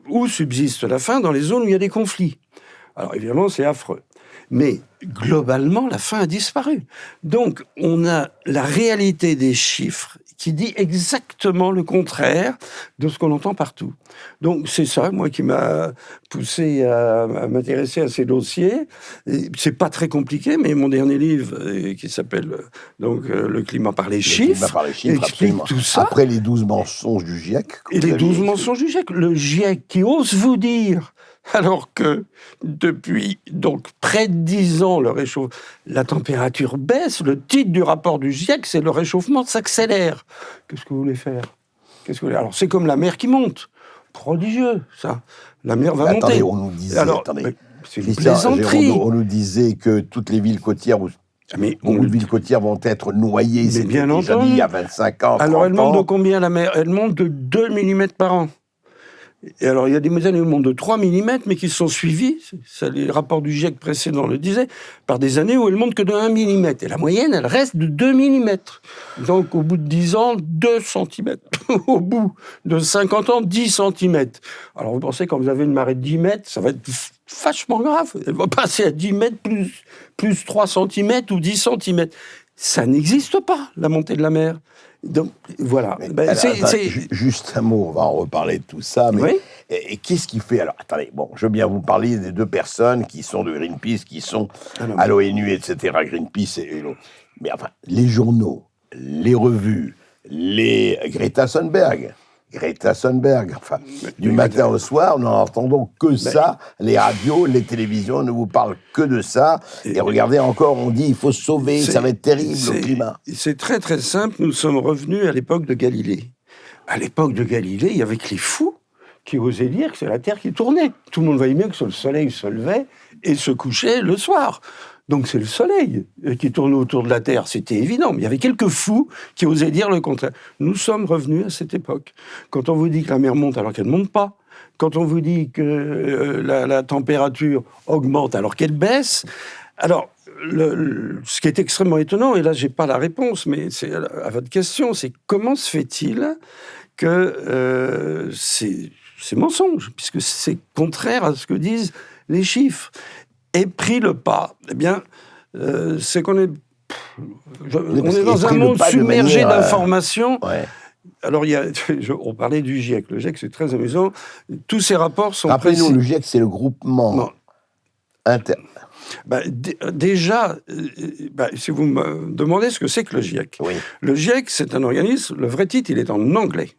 Où subsiste la faim ? Dans les zones où il y a des conflits. Alors évidemment, c'est affreux. Mais globalement, la faim a disparu. Donc, on a la réalité des chiffres qui dit exactement le contraire de ce qu'on entend partout. Donc, c'est ça, moi, qui m'a poussé à m'intéresser à ces dossiers. Et c'est pas très compliqué, mais mon dernier livre, qui s'appelle Le climat par les chiffres, explique tout ça. Après les 12 mensonges du GIEC. Et les 12 mensonges du GIEC. Le GIEC qui ose vous dire, alors que depuis donc près de 10 ans, la température baisse. Le titre du rapport du GIEC, c'est le réchauffement s'accélère. Qu'est-ce que vous voulez faire ? Alors c'est comme la mer qui monte. Prodigieux, ça. La mer va monter. Attendez, on nous disait... c'est une plaisanterie. On nous disait que toutes les villes côtières... Les villes côtières vont être noyées. C'est bien déjà dit il y a 25 ans, 30 ans. Alors elle monte de combien, la mer ? Elle monte de 2 mm par an. Et alors, il y a des années où elle monte de 3 mm, mais qui sont suivies, ça, les rapports du GIEC précédents le disaient, par des années où elle monte que de 1 mm. Et la moyenne, elle reste de 2 mm. Donc, au bout de 10 ans, 2 cm. Au bout de 50 ans, 10 cm. Alors, vous pensez, quand vous avez une marée de 10 mètres, ça va être vachement grave. Elle va passer à 10 mètres plus 3 cm ou 10 cm. Ça n'existe pas, la montée de la mer. Donc, voilà. Juste un mot, on va en reparler de tout ça. Mais oui. Et qu'est-ce qui fait... Alors, attendez, je veux bien vous parler des deux personnes qui sont de Greenpeace, qui sont à l'ONU, etc. Greenpeace et l'autre. Mais enfin, les journaux, les revues, les Greta Thunberg, enfin, du matin au soir, nous n'entendons que ça. Les radios, les télévisions ne vous parlent que de ça. Et regardez encore, on dit il faut se sauver, ça va être terrible, le climat. C'est très très simple, nous sommes revenus à l'époque de Galilée. À l'époque de Galilée, il y avait que les fous qui osaient dire que c'est la Terre qui tournait. Tout le monde voyait bien que le soleil se levait et se couchait le soir. Donc c'est le soleil qui tourne autour de la Terre, c'était évident. Mais il y avait quelques fous qui osaient dire le contraire. Nous sommes revenus à cette époque. Quand on vous dit que la mer monte alors qu'elle ne monte pas, quand on vous dit que la température augmente alors qu'elle baisse, alors ce qui est extrêmement étonnant, et là je n'ai pas la réponse, mais c'est à votre question, c'est comment se fait-il que c'est mensonge, puisque c'est contraire à ce que disent les chiffres. Et pris le pas, eh bien, c'est qu'on est... on est dans un monde submergé d'informations. Alors, on parlait du GIEC. Le GIEC, c'est très amusant. Tous ces rapports sont... Rappelez-nous, le GIEC, c'est le groupement interne. Déjà, si vous me demandez ce que c'est que le GIEC, le GIEC, c'est un organisme, le vrai titre, il est en anglais.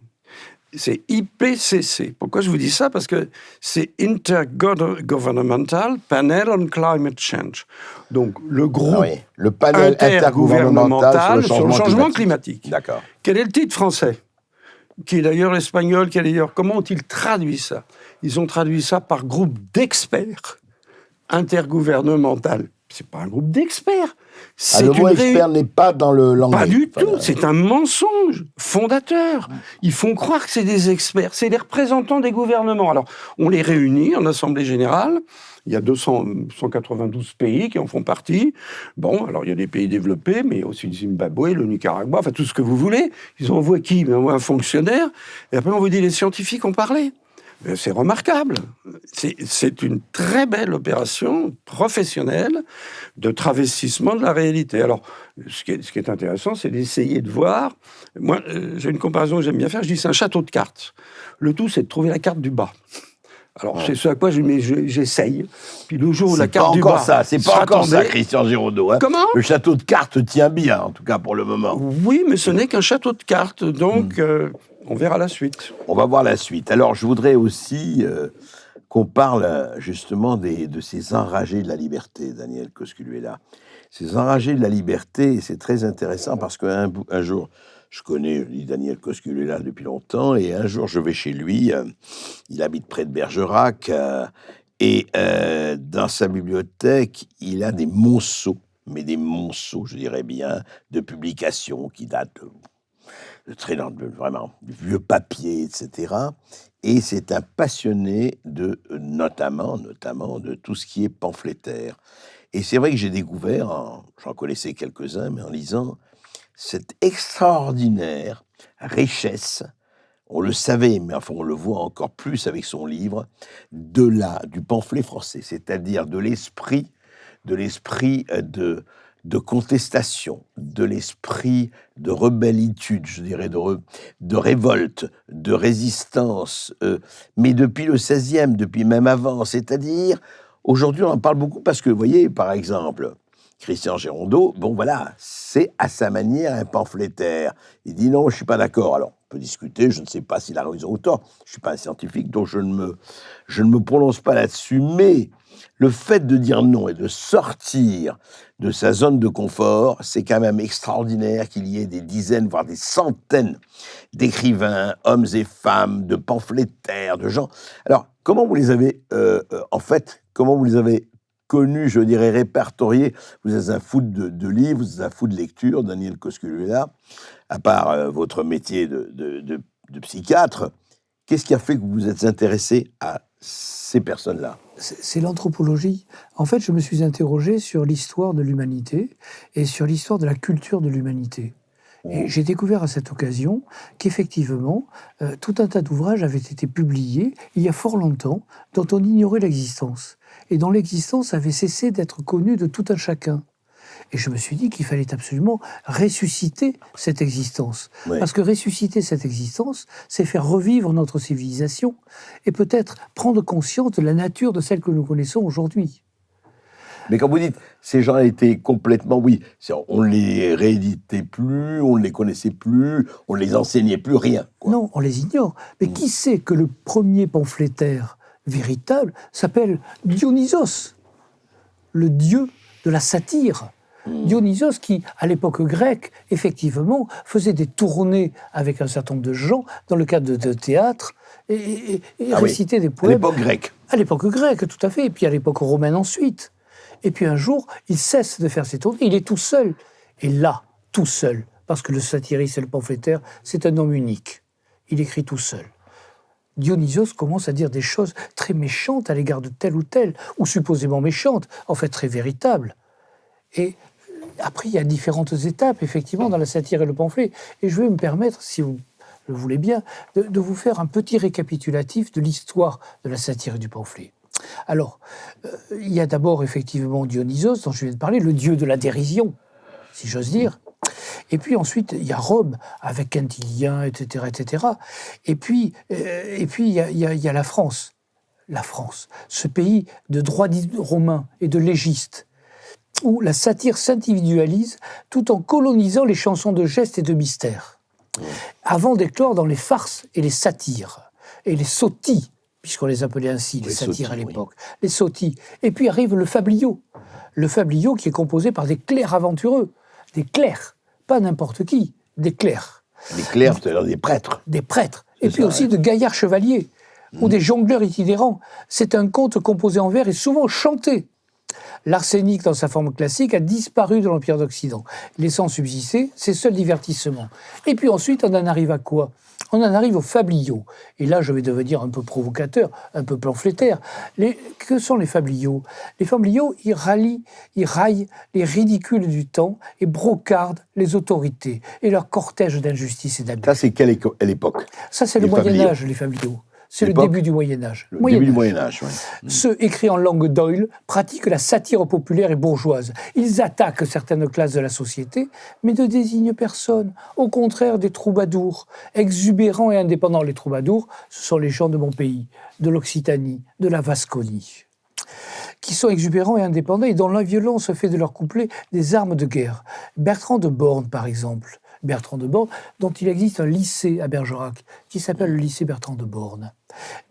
C'est IPCC. Pourquoi je vous dis ça? Parce que c'est Intergovernmental Panel on Climate Change. Donc, le groupe le panel intergouvernemental sur le changement climatique. D'accord. Quel est le titre français? Qui est d'ailleurs l'espagnol, qui est d'ailleurs... Comment ont-ils traduit ça? Ils ont traduit ça par groupe d'experts intergouvernemental. C'est pas un groupe d'experts. Le mot expert n'est pas dans le langage. Pas du tout. C'est un mensonge fondateur. Ils font croire que c'est des experts. C'est les représentants des gouvernements. Alors, on les réunit en Assemblée Générale. Il y a 192 pays qui en font partie. Bon, alors il y a des pays développés, mais aussi le Zimbabwe, le Nicaragua, enfin tout ce que vous voulez. Ils envoient qui? Ils envoient un fonctionnaire. Et après, on vous dit les scientifiques ont parlé. C'est remarquable. C'est une très belle opération professionnelle de travestissement de la réalité. Alors, ce qui est intéressant, c'est d'essayer de voir... Moi, j'ai une comparaison que j'aime bien faire. Je dis c'est un château de cartes. Le tout, c'est de trouver la carte du bas. Alors, c'est ce à quoi j'essaye. Puis le jour où la carte du bas... C'est pas encore ça, Christian Girondeau. Hein. Comment? Le château de cartes tient bien, en tout cas pour le moment. Oui, mais ce n'est qu'un château de cartes. Donc... on verra la suite. On va voir la suite. Alors, je voudrais aussi qu'on parle justement de ces enragés de la liberté, Daniel Cosculluela. Ces enragés de la liberté, c'est très intéressant parce qu'un jour, je connais Daniel Cosculluela depuis longtemps, et un jour, je vais chez lui. Il habite près de Bergerac, et dans sa bibliothèque, il a des monceaux, mais des monceaux, je dirais bien, de publications qui datent vraiment, du vieux papier, etc. Et c'est un passionné notamment de tout ce qui est pamphlétaire. Et c'est vrai que j'ai découvert, j'en connaissais quelques-uns, mais en lisant, cette extraordinaire richesse, on le savait, mais enfin on le voit encore plus avec son livre, du pamphlet français, c'est-à-dire de l'esprit de contestation, de l'esprit de rebellitude, je dirais, de révolte, de résistance, mais depuis le XVIe, depuis même avant, c'est-à-dire, aujourd'hui on en parle beaucoup parce que, vous voyez, par exemple, Christian Girondeau, bon voilà, c'est à sa manière un pamphlétaire. Il dit non, je ne suis pas d'accord. Alors, on peut discuter, je ne sais pas s'il a raison ou tort, je ne suis pas un scientifique, donc je ne me prononce pas là-dessus, mais le fait de dire non et de sortir de sa zone de confort, c'est quand même extraordinaire qu'il y ait des dizaines, voire des centaines d'écrivains, hommes et femmes, de pamphlétaires, de gens. Alors, comment vous les avez, connus, je dirais, répertoriés? Vous êtes un fou de livres, vous êtes un fou de lecture, Daniel Cosculluela, à part votre métier de psychiatre. Qu'est-ce qui a fait que vous vous êtes intéressé à ces personnes-là? C'est l'anthropologie. En fait, je me suis interrogé sur l'histoire de l'humanité et sur l'histoire de la culture de l'humanité. Et j'ai découvert à cette occasion qu'effectivement, tout un tas d'ouvrages avaient été publiés il y a fort longtemps, dont on ignorait l'existence, et dont l'existence avait cessé d'être connue de tout un chacun. Et je me suis dit qu'il fallait absolument ressusciter cette existence. Oui. Parce que ressusciter cette existence, c'est faire revivre notre civilisation et peut-être prendre conscience de la nature de celle que nous connaissons aujourd'hui. Mais quand vous dites, ces gens étaient complètement, on ne les rééditait plus, on ne les connaissait plus, on ne les enseignait plus, rien. Quoi. Non, on les ignore. Mais qui sait que le premier pamphlétaire véritable s'appelle Dionysos, le dieu de la satire. Dionysos qui, à l'époque grecque, effectivement, faisait des tournées avec un certain nombre de gens dans le cadre de théâtre et récitait des poèmes. À l'époque grecque. À l'époque grecque, tout à fait. Et puis à l'époque romaine ensuite. Et puis un jour, il cesse de faire ses tournées. Il est tout seul. Et là, tout seul, parce que le satiriste et le pamphlétaire, c'est un homme unique. Il écrit tout seul. Dionysos commence à dire des choses très méchantes à l'égard de tel ou tel, ou supposément méchantes, en fait très véritables. Et après, il y a différentes étapes, effectivement, dans la satire et le pamphlet. Et je vais me permettre, si vous le voulez bien, de vous faire un petit récapitulatif de l'histoire de la satire et du pamphlet. Alors, il y a d'abord effectivement Dionysos, dont je viens de parler, le dieu de la dérision, si j'ose dire. Et puis ensuite, il y a Rome, avec Quintilien, etc., etc. Et puis il y a la France. La France, ce pays de droit romain et de légistes, où la satire s'individualise tout en colonisant les chansons de gestes et de mystères, avant d'éclore dans les farces et les satires, et les sottis, puisqu'on les appelait ainsi, les satires à l'époque, les sottis. Et puis arrive le fabliau qui est composé par des clercs aventureux, des clercs, pas n'importe qui, des clercs. Des clercs, c'est-à-dire des prêtres. Des prêtres, et puis aussi de gaillards chevaliers, ou des jongleurs itinérants. C'est un conte composé en vers et souvent chanté. L'arsenic, dans sa forme classique, a disparu de l'Empire d'Occident, laissant subsister ses seuls divertissements. Et puis ensuite, on en arrive à quoi ? On en arrive au fabliau. Et là, je vais devenir un peu provocateur, un peu pamphlétaire. Que sont les fabliaux ? Les fabliaux, ils raillent les ridicules du temps et brocardent les autorités et leur cortège d'injustice et d'abus. Ça, c'est quelle époque ? Ça, c'est le Moyen-Âge, les fabliaux. C'est le début du Moyen-Âge. Le début du Moyen-Âge, oui. Ceux écrits en langue d'oïl pratiquent la satire populaire et bourgeoise. Ils attaquent certaines classes de la société, mais ne désignent personne. Au contraire des troubadours, exubérants et indépendants. Les troubadours, ce sont les gens de mon pays, de l'Occitanie, de la Vasconie, qui sont exubérants et indépendants et dont la violence fait de leurs couplets des armes de guerre. Bertrand de Born, par exemple. Bertrand de Born, dont il existe un lycée à Bergerac, qui s'appelle le lycée Bertrand de Born.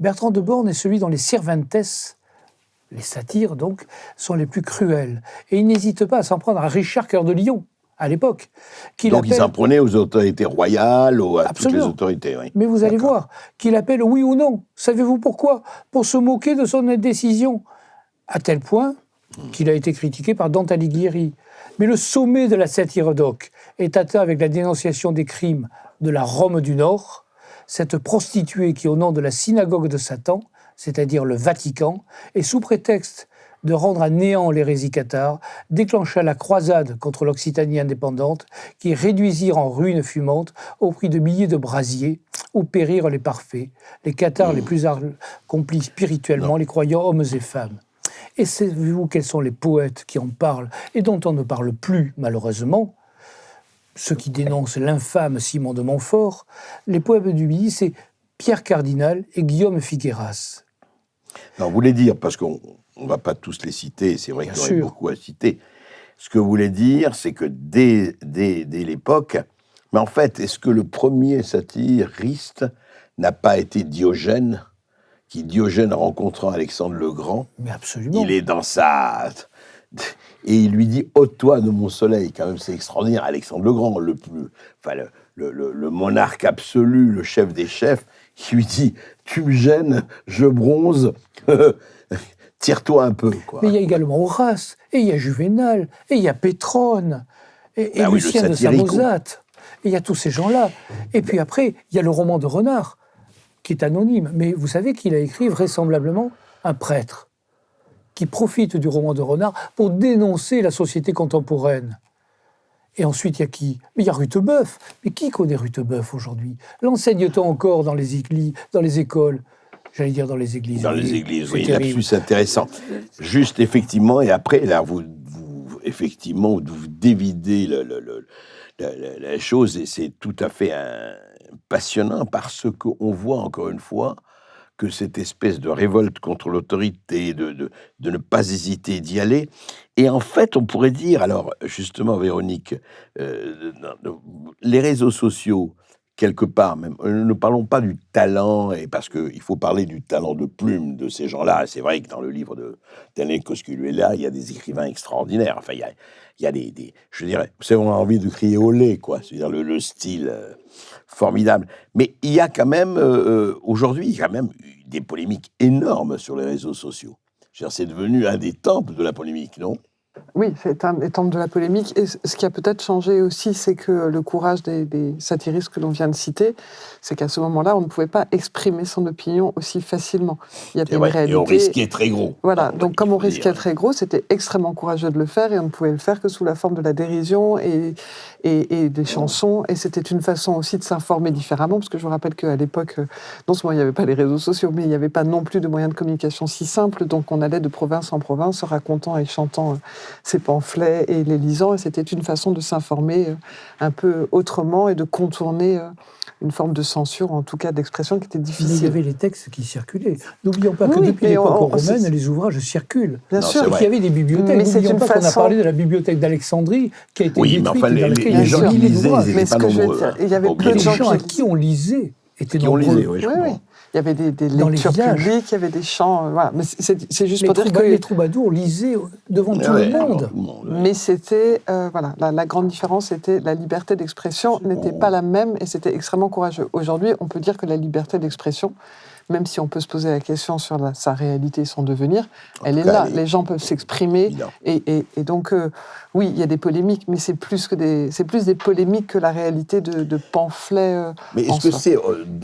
Bertrand de Born est celui dont les Cervantes, les satires donc, sont les plus cruels. Et il n'hésite pas à s'en prendre à Richard Cœur de Lion, à l'époque. Donc il s'en prenait aux autorités royales, à toutes les autorités. Oui. Mais vous allez voir, qu'il appelle oui ou non. Savez-vous pourquoi ? Pour se moquer de son indécision. À tel point qu'il a été critiqué par Dante Alighieri. Mais le sommet de la satire doc est atteint avec la dénonciation des crimes de la Rome du Nord, cette prostituée qui, au nom de la synagogue de Satan, c'est-à-dire le Vatican, et sous prétexte de rendre à néant l'hérésie cathare, déclencha la croisade contre l'Occitanie indépendante, qui réduisirent en ruines fumantes au prix de milliers de brasiers, où périrent les parfaits, les cathares les plus accomplis spirituellement, les croyants hommes et femmes. Et savez-vous quels sont les poètes qui en parlent et dont on ne parle plus, malheureusement ? Ceux qui dénoncent l'infâme Simon de Montfort. Les poètes du Midi, c'est Pierre Cardinal et Guillaume Figueras. Non, vous voulez dire, parce qu'on ne va pas tous les citer, c'est vrai qu'il y aurait beaucoup à citer. Ce que vous voulez dire, c'est que dès l'époque, mais en fait, est-ce que le premier satiriste n'a pas été Diogène ? Qui Diogène rencontrant Alexandre le Grand, mais absolument. Il est dans sa... Et il lui dit « ôte-toi de mon soleil ». Quand même, c'est extraordinaire. Alexandre le Grand, le monarque absolu, le chef des chefs, qui lui dit « tu me gênes, je bronze, tire-toi un peu ». Mais il y a également Horace, et il y a Juvénal, et il y a Pétrone, et Lucien de Samosate. Et il y a tous ces gens-là. Et puis après, il y a le roman de Renard, qui est anonyme, mais vous savez qu'il a écrit vraisemblablement un prêtre qui profite du roman de Renard pour dénoncer la société contemporaine. Et ensuite, il y a qui ? Mais il y a Rutebeuf. Mais qui connaît Rutebeuf aujourd'hui ? L'enseigne-t-on encore dans les écoles ? J'allais dire dans les églises. Dans les églises, oui, là-dessus, c'est intéressant. Juste, effectivement, et après, là, vous dévidez la chose, et c'est tout à fait passionnant parce qu'on voit, encore une fois, que cette espèce de révolte contre l'autorité, de ne pas hésiter d'y aller. Et en fait, on pourrait dire, alors, justement, Véronique, les réseaux sociaux, quelque part même, ne parlons pas du talent, et parce qu'il faut parler du talent de plume de ces gens-là. C'est vrai que dans le livre de Daniel Cosculluela, il y a des écrivains extraordinaires. Enfin, il y a des je dirais, on a envie de crier olé, quoi. C'est-à-dire le style formidable. Mais il y a quand même, aujourd'hui, il y a quand même des polémiques énormes sur les réseaux sociaux. C'est devenu un des temples de la polémique, non ? Oui, c'est un des temples de la polémique. Et ce qui a peut-être changé aussi, c'est que le courage des satiristes que l'on vient de citer, c'est qu'à ce moment-là, on ne pouvait pas exprimer son opinion aussi facilement. Il y avait une réalité. Et on risquait très gros. Voilà, donc comme on risquait très gros, c'était extrêmement courageux de le faire et on ne pouvait le faire que sous la forme de la dérision et et des chansons. Et c'était une façon aussi de s'informer différemment, parce que je vous rappelle qu'à l'époque, non seulement il n'y avait pas les réseaux sociaux, mais il n'y avait pas non plus de moyens de communication si simples. Donc on allait de province en province, racontant et chantant ces pamphlets et les lisant. Et c'était une façon de s'informer un peu autrement et de contourner une forme de censure, en tout cas d'expression, qui était difficile. Mais il y avait les textes qui circulaient. N'oublions pas que depuis l'époque romaine, les ouvrages circulent. Bien sûr. Et qu'il y avait des bibliothèques. N'oublions pas qu'on a parlé de la bibliothèque d'Alexandrie, qui a été détruite. Mais enfin, les gens qui lisaient, ils n'étaient pas nombreux. Il y avait peu de gens à qui on lisait étaient nombreux. Oui, je comprends. Il y avait des lectures publiques, il y avait des chants. Voilà. Mais c'est juste pour dire que les troubadours lisaient devant tout le monde. Mais c'était la grande différence, c'était la liberté d'expression n'était pas la même et c'était extrêmement courageux. Aujourd'hui, on peut dire que la liberté d'expression, même si on peut se poser la question sur sa réalité et son devenir, elle est là. Les gens peuvent s'exprimer et donc oui, il y a des polémiques, mais c'est plus des polémiques que la réalité de pamphlets. Mais est-ce que c'est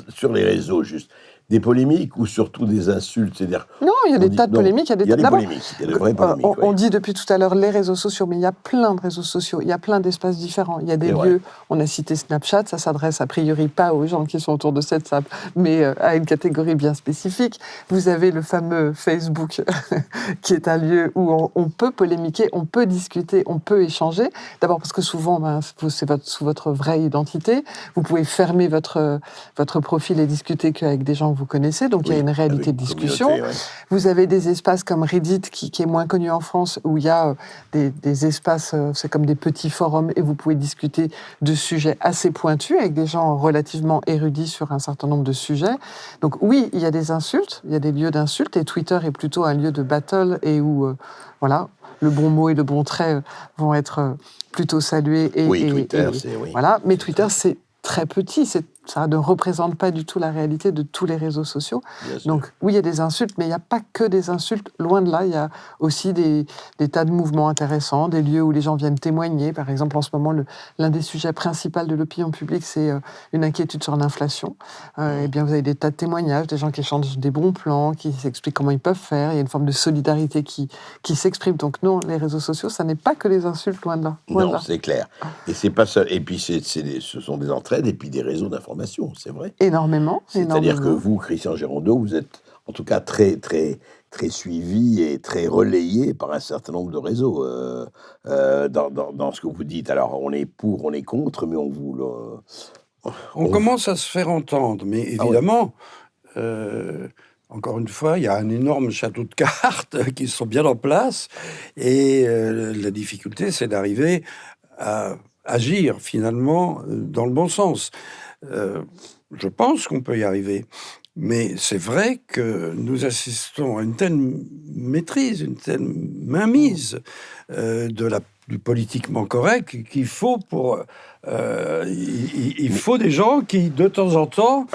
sur les réseaux juste des polémiques ou surtout des insultes? C'est-à-dire, non, il y a des tas de polémiques. Il y a des polémiques, il y a de vraies polémiques. On dit depuis tout à l'heure les réseaux sociaux, mais il y a plein de réseaux sociaux, il y a plein d'espaces différents. Il y a des lieux, on a cité Snapchat, ça s'adresse a priori pas aux gens qui sont autour de cette table, mais à une catégorie bien spécifique. Vous avez le fameux Facebook, qui est un lieu où on peut polémiquer, on peut discuter, on peut échanger. D'abord parce que souvent, c'est sous votre vraie identité. Vous pouvez fermer votre profil et discuter qu'avec des gens que vous connaissez, donc il y a une réalité de discussion. Vous avez des espaces comme Reddit, qui est moins connu en France, où il y a des espaces, c'est comme des petits forums, et vous pouvez discuter de sujets assez pointus, avec des gens relativement érudits sur un certain nombre de sujets. Donc oui, il y a des insultes, il y a des lieux d'insultes, et Twitter est plutôt un lieu de battle, et où, le bon mot et le bon trait vont être plutôt salués. Twitter, voilà. Mais Twitter, c'est très petit, ça ne représente pas du tout la réalité de tous les réseaux sociaux. Donc oui, il y a des insultes, mais il n'y a pas que des insultes, loin de là. Il y a aussi des tas de mouvements intéressants, des lieux où les gens viennent témoigner. Par exemple, en ce moment, l'un des sujets principaux de l'opinion publique, c'est une inquiétude sur l'inflation. Eh bien, vous avez des tas de témoignages, des gens qui échangent des bons plans, qui s'expliquent comment ils peuvent faire. Il y a une forme de solidarité qui s'exprime. Donc non, les réseaux sociaux, ça n'est pas que les insultes, loin de là. Non, c'est clair. Et c'est pas ça. Et puis ce sont des entraides et puis des réseaux d'information. C'est vrai. Énormément. C'est-à-dire que vous, Christian Gérondeau, vous êtes en tout cas très, très, très suivi et très relayé par un certain nombre de réseaux dans ce que vous dites. Alors, on est pour, on est contre, mais on commence à se faire entendre, mais évidemment, encore une fois, il y a un énorme château de cartes qui sont bien en place, et la difficulté, c'est d'arriver à agir finalement dans le bon sens. Je pense qu'on peut y arriver, mais c'est vrai que nous assistons à une telle maîtrise, une telle mainmise du politiquement correct qu'il faut il faut des gens qui, de temps en temps,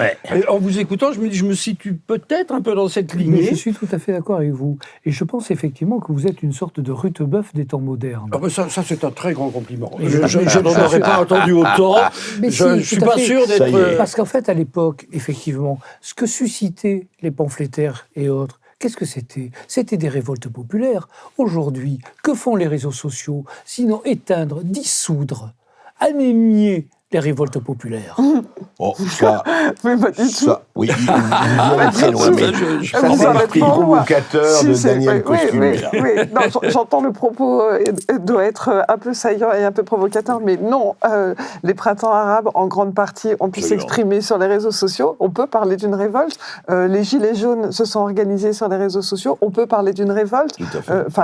en vous écoutant, je me situe peut-être un peu dans cette lignée. Mais je suis tout à fait d'accord avec vous. Et je pense effectivement que vous êtes une sorte de Rutebeuf des temps modernes. Ça, c'est un très grand compliment. Je n'en aurais pas entendu autant. Je ne suis pas sûr d'être... Parce qu'en fait, à l'époque, effectivement, ce que suscitaient les pamphlétaires et autres, qu'est-ce que c'était? C'était des révoltes populaires. Aujourd'hui, que font les réseaux sociaux? Sinon éteindre, dissoudre, anémier les révoltes populaires. Oh, ça... Mais pas du tout. Oui, il est très loin, mais je pense l'esprit provocateur de Daniel Coscubier. Oui, non, j'entends le propos doit être un peu saillant et un peu provocateur, mais non, les printemps arabes, en grande partie, ont pu s'exprimer sur les réseaux sociaux. On peut parler d'une révolte. Les Gilets jaunes se sont organisés sur les réseaux sociaux. On peut parler d'une révolte.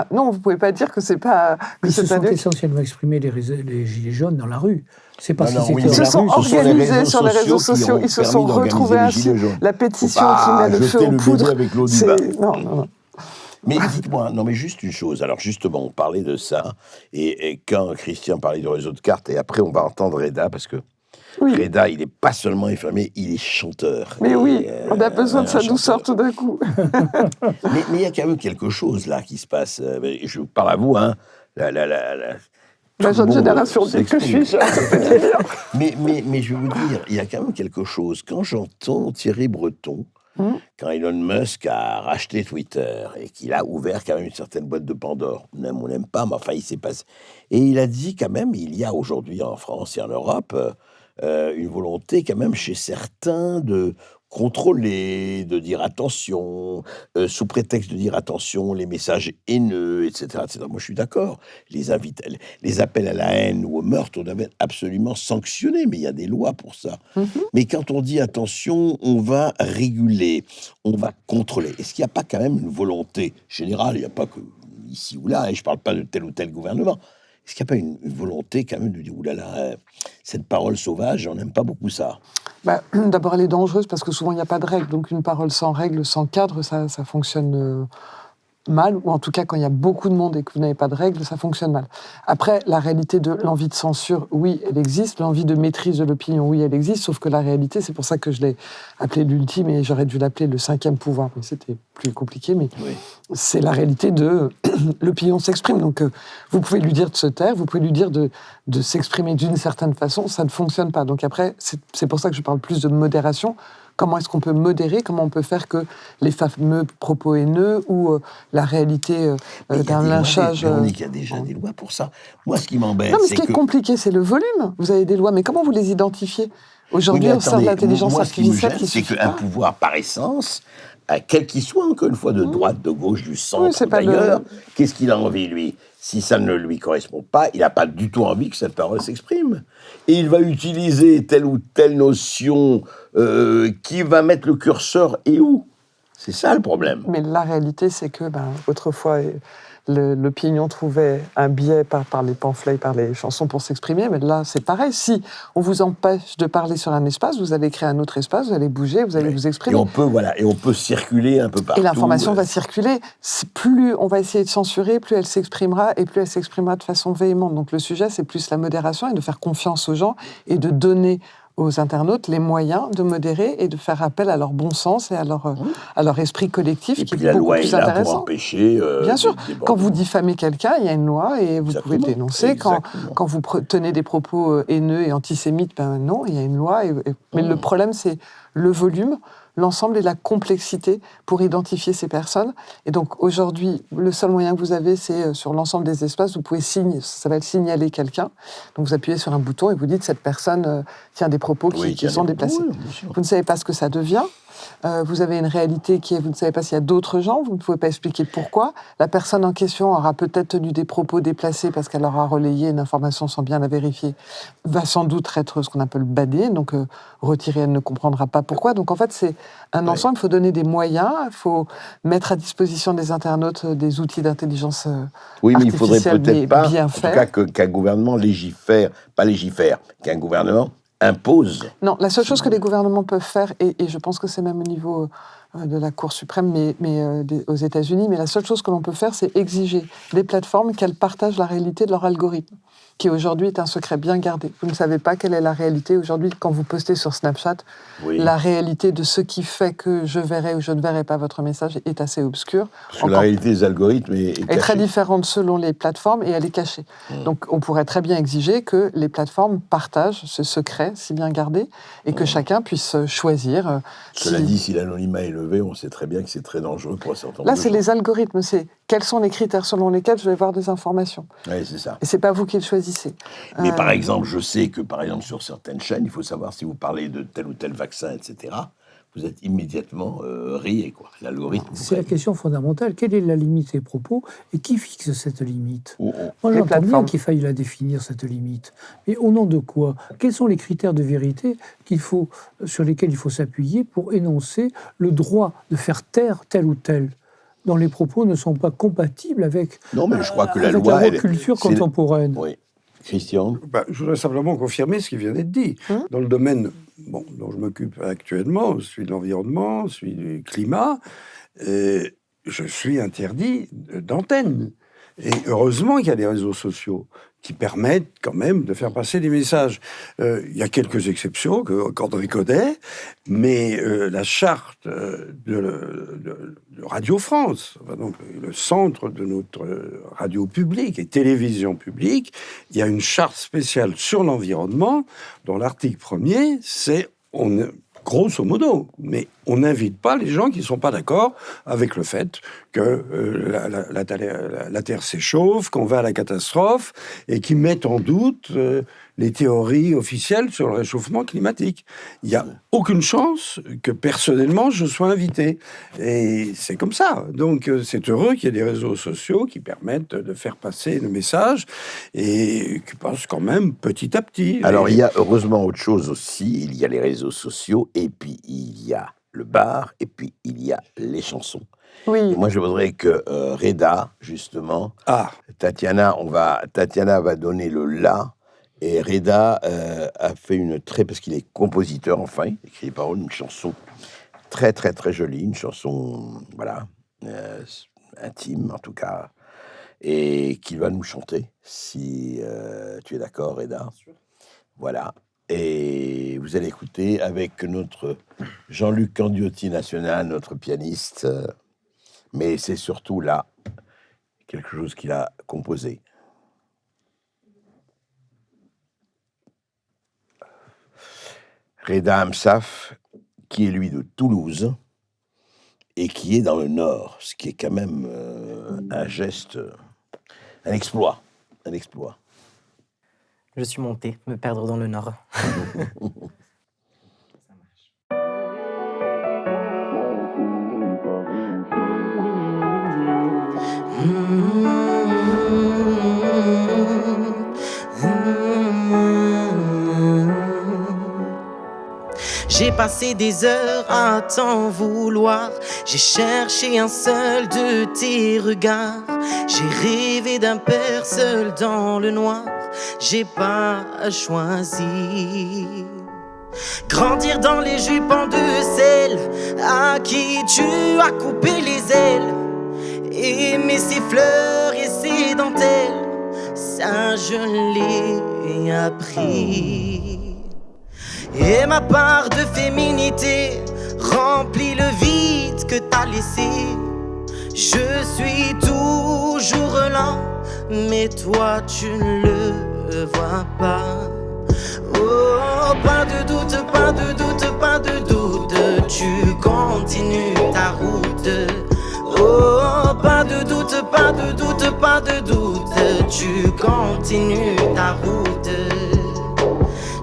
Non, vous ne pouvez pas dire que c'est pas... Ils se sont essentiellement exprimés, les Gilets jaunes, dans la rue. C'est parce ils se sont organisés sur les réseaux sociaux, ils se sont retrouvés ainsi. La pétition qui met le feu aux poudres. Non. Mais dites-moi, mais juste une chose. Alors justement, on parlait de ça, et quand Christian parlait du réseau de cartes, et après on va entendre Reda, parce que Reda, il n'est pas seulement infirmier, il est chanteur. Mais on a besoin de sa douceur tout d'un coup. Mais il y a quand même quelque chose là qui se passe. Je parle à vous, hein. La jeune génération dit que je suis jeune. mais je veux vous dire, il y a quand même quelque chose. Quand j'entends Thierry Breton quand Elon Musk a racheté Twitter et qu'il a ouvert quand même une certaine boîte de Pandore. On aime ou on n'aime pas, mais enfin, il s'est passé. Et il a dit quand même, il y a aujourd'hui en France et en Europe une volonté quand même chez certains de contrôler, de dire attention, sous prétexte de dire attention, les messages haineux, etc., etc. Moi, je suis d'accord. Les appels à la haine ou au meurtre, on doit absolument sanctionner, mais il y a des lois pour ça. Mais quand on dit attention, on va réguler, on va contrôler. Est-ce qu'il n'y a pas quand même une volonté générale? Il n'y a pas que ici ou là, et je ne parle pas de tel ou tel gouvernement. Est-ce qu'il n'y a pas une volonté quand même de dire, oulala, cette parole sauvage, on n'aime pas beaucoup ça? D'abord, elle est dangereuse parce que souvent, il n'y a pas de règles. Donc, une parole sans règles, sans cadre, ça fonctionne mal. Ou en tout cas, quand il y a beaucoup de monde et que vous n'avez pas de règles, ça fonctionne mal. Après, la réalité de l'envie de censure, oui, elle existe. L'envie de maîtrise de l'opinion, oui, elle existe. Sauf que la réalité, c'est pour ça que je l'ai appelé l'ultime et j'aurais dû l'appeler le 5e pouvoir. Mais c'était plus compliqué. Mais c'est la réalité de l'opinion s'exprime. Donc, vous pouvez lui dire de se taire, vous pouvez lui dire de s'exprimer d'une certaine façon. Ça ne fonctionne pas. Donc après, c'est pour ça que je parle plus de modération. Comment est-ce qu'on peut modérer? Comment on peut faire que les fameux propos haineux ou la réalité d'un lynchage... Véronique, il y a déjà des lois pour ça. Moi, ce qui m'embête, non, mais ce qui est compliqué, c'est le volume. Vous avez des lois, mais comment vous les identifiez? Aujourd'hui, on sert de l'intelligence artificielle qui suffit pas. C'est qu'un pouvoir, par essence, quel qu'il soit, encore une fois, de droite, de gauche, du centre, d'ailleurs, qu'est-ce qu'il a envie, lui? Si ça ne lui correspond pas, il n'a pas du tout envie que cette parole s'exprime. Et il va utiliser telle ou telle notion qui va mettre le curseur et où? C'est ça le problème. Mais la réalité, c'est que autrefois, l'opinion trouvait un biais par les pamphlets, par les chansons pour s'exprimer, mais là, c'est pareil. Si on vous empêche de parler sur un espace, vous allez créer un autre espace, vous allez bouger, vous allez vous exprimer. Et on peut circuler un peu partout. Et l'information va circuler. Plus on va essayer de censurer, plus elle s'exprimera, et plus elle s'exprimera de façon véhémente. Donc le sujet, c'est plus la modération et de faire confiance aux gens et de donner aux internautes les moyens de modérer et de faire appel à leur bon sens et à leur esprit collectif, et qui est beaucoup plus intéressant. La loi est là pour empêcher... Bien sûr, quand vous diffamez quelqu'un, il y a une loi et vous pouvez le dénoncer. Quand vous tenez des propos haineux et antisémites, non, il y a une loi. Mais le problème, c'est le volume, l'ensemble et la complexité pour identifier ces personnes. Et donc aujourd'hui, le seul moyen que vous avez, c'est sur l'ensemble des espaces, vous pouvez ça va être signaler quelqu'un. Donc vous appuyez sur un bouton et vous dites cette personne tient des propos qui sont déplacés. Vous ne savez pas ce que ça devient. Vous avez une réalité vous ne savez pas s'il y a d'autres gens, vous ne pouvez pas expliquer pourquoi. La personne en question aura peut-être tenu des propos déplacés parce qu'elle aura relayé une information sans bien la vérifier, va sans doute être ce qu'on appelle badée, donc retirée, elle ne comprendra pas pourquoi. Donc en fait, c'est un ensemble, il faut donner des moyens, il faut mettre à disposition des internautes des outils d'intelligence artificielle bien faits. Oui, mais il faudrait peut-être pas, en tout cas, qu'un gouvernement qu'un gouvernement impose. Non, la seule chose que les gouvernements peuvent faire, et je pense que c'est même au niveau de la Cour suprême, mais aux États-Unis, mais la seule chose que l'on peut faire, c'est exiger des plateformes qu'elles partagent la réalité de leur algorithme, qui aujourd'hui est un secret bien gardé. Vous ne savez pas quelle est la réalité aujourd'hui quand vous postez sur Snapchat. La réalité de ce qui fait que je verrai ou je ne verrai pas votre message est assez obscure. Parce que la réalité des algorithmes est très différente selon les plateformes et elle est cachée. Donc on pourrait très bien exiger que les plateformes partagent ce secret si bien gardé et que chacun puisse choisir. Cela dit, si l'anonymat est levé, on sait très bien que c'est très dangereux pour un certain nombre Là, de c'est gens. les algorithmes, c'est quels sont les critères selon lesquels je vais voir des informations. Oui, c'est ça. Et c'est pas vous qui le choisissez. Mais par exemple, je sais que sur certaines chaînes, il faut savoir si vous parlez de tel ou tel vaccin, etc., vous êtes immédiatement rayé, quoi. L'algorithme. C'est la question fondamentale. Quelle est la limite des propos et qui fixe cette limite? Moi, Les j'entends bien plateformes. qu'il faille la définir, cette limite. Mais au nom de quoi? Quels sont les critères de vérité sur lesquels il faut s'appuyer pour énoncer le droit de faire taire tel ou tel dont les propos ne sont pas compatibles avec, non, mais je crois que la avec loi, la culture contemporaine? Oui. Christian? Je voudrais simplement confirmer ce qui vient d'être dit. Dans le domaine dont je m'occupe actuellement, celui de l'environnement, celui du climat, je suis interdit d'antenne. Et heureusement qu'il y a des réseaux sociaux qui permettent quand même de faire passer des messages. Il y a quelques exceptions qu'André connaît, mais la charte de Radio France, donc le centre de notre radio publique et télévision publique, il y a une charte spéciale sur l'environnement dont l'article 1er, c'est, grosso modo, mais on n'invite pas les gens qui ne sont pas d'accord avec le fait que la Terre s'échauffe, qu'on va à la catastrophe, et qui mettent en doute les théories officielles sur le réchauffement climatique. Il n'y a aucune chance que personnellement je sois invité. Et c'est comme ça. Donc c'est heureux qu'il y ait des réseaux sociaux qui permettent de faire passer le message et qui passent quand même petit à petit. Alors il y a heureusement autre chose aussi. Il y a les réseaux sociaux et puis il y a le bar et puis il y a les chansons. Oui. Et moi je voudrais que Reda, justement, Tatiana va donner le la. Et Reda a fait parce qu'il est compositeur, enfin, il écrit les paroles, une chanson très, très, très jolie, une chanson, voilà, intime, en tout cas, et qu'il va nous chanter, si tu es d'accord, Reda. Voilà. Et vous allez écouter avec notre Jean-Luc Candiotti national, notre pianiste, mais c'est surtout là, quelque chose qu'il a composé. Reda Amsaf, qui est lui de Toulouse et qui est dans le Nord, ce qui est quand même un geste, un exploit. Je suis monté, me perdre dans le Nord. J'ai passé des heures à t'en vouloir. J'ai cherché un seul de tes regards. J'ai rêvé d'un père seul dans le noir. J'ai pas choisi. Grandir dans les jupons de celle à qui tu as coupé les ailes. Aimer ses fleurs et ses dentelles, ça je l'ai appris. Et ma part de féminité remplit le vide que t'as laissé. Je suis toujours là, mais toi tu ne le vois pas. Oh, pas de doute, pas de doute, pas de doute, tu continues ta route. Oh, pas de doute, pas de doute, pas de doute, tu continues ta route.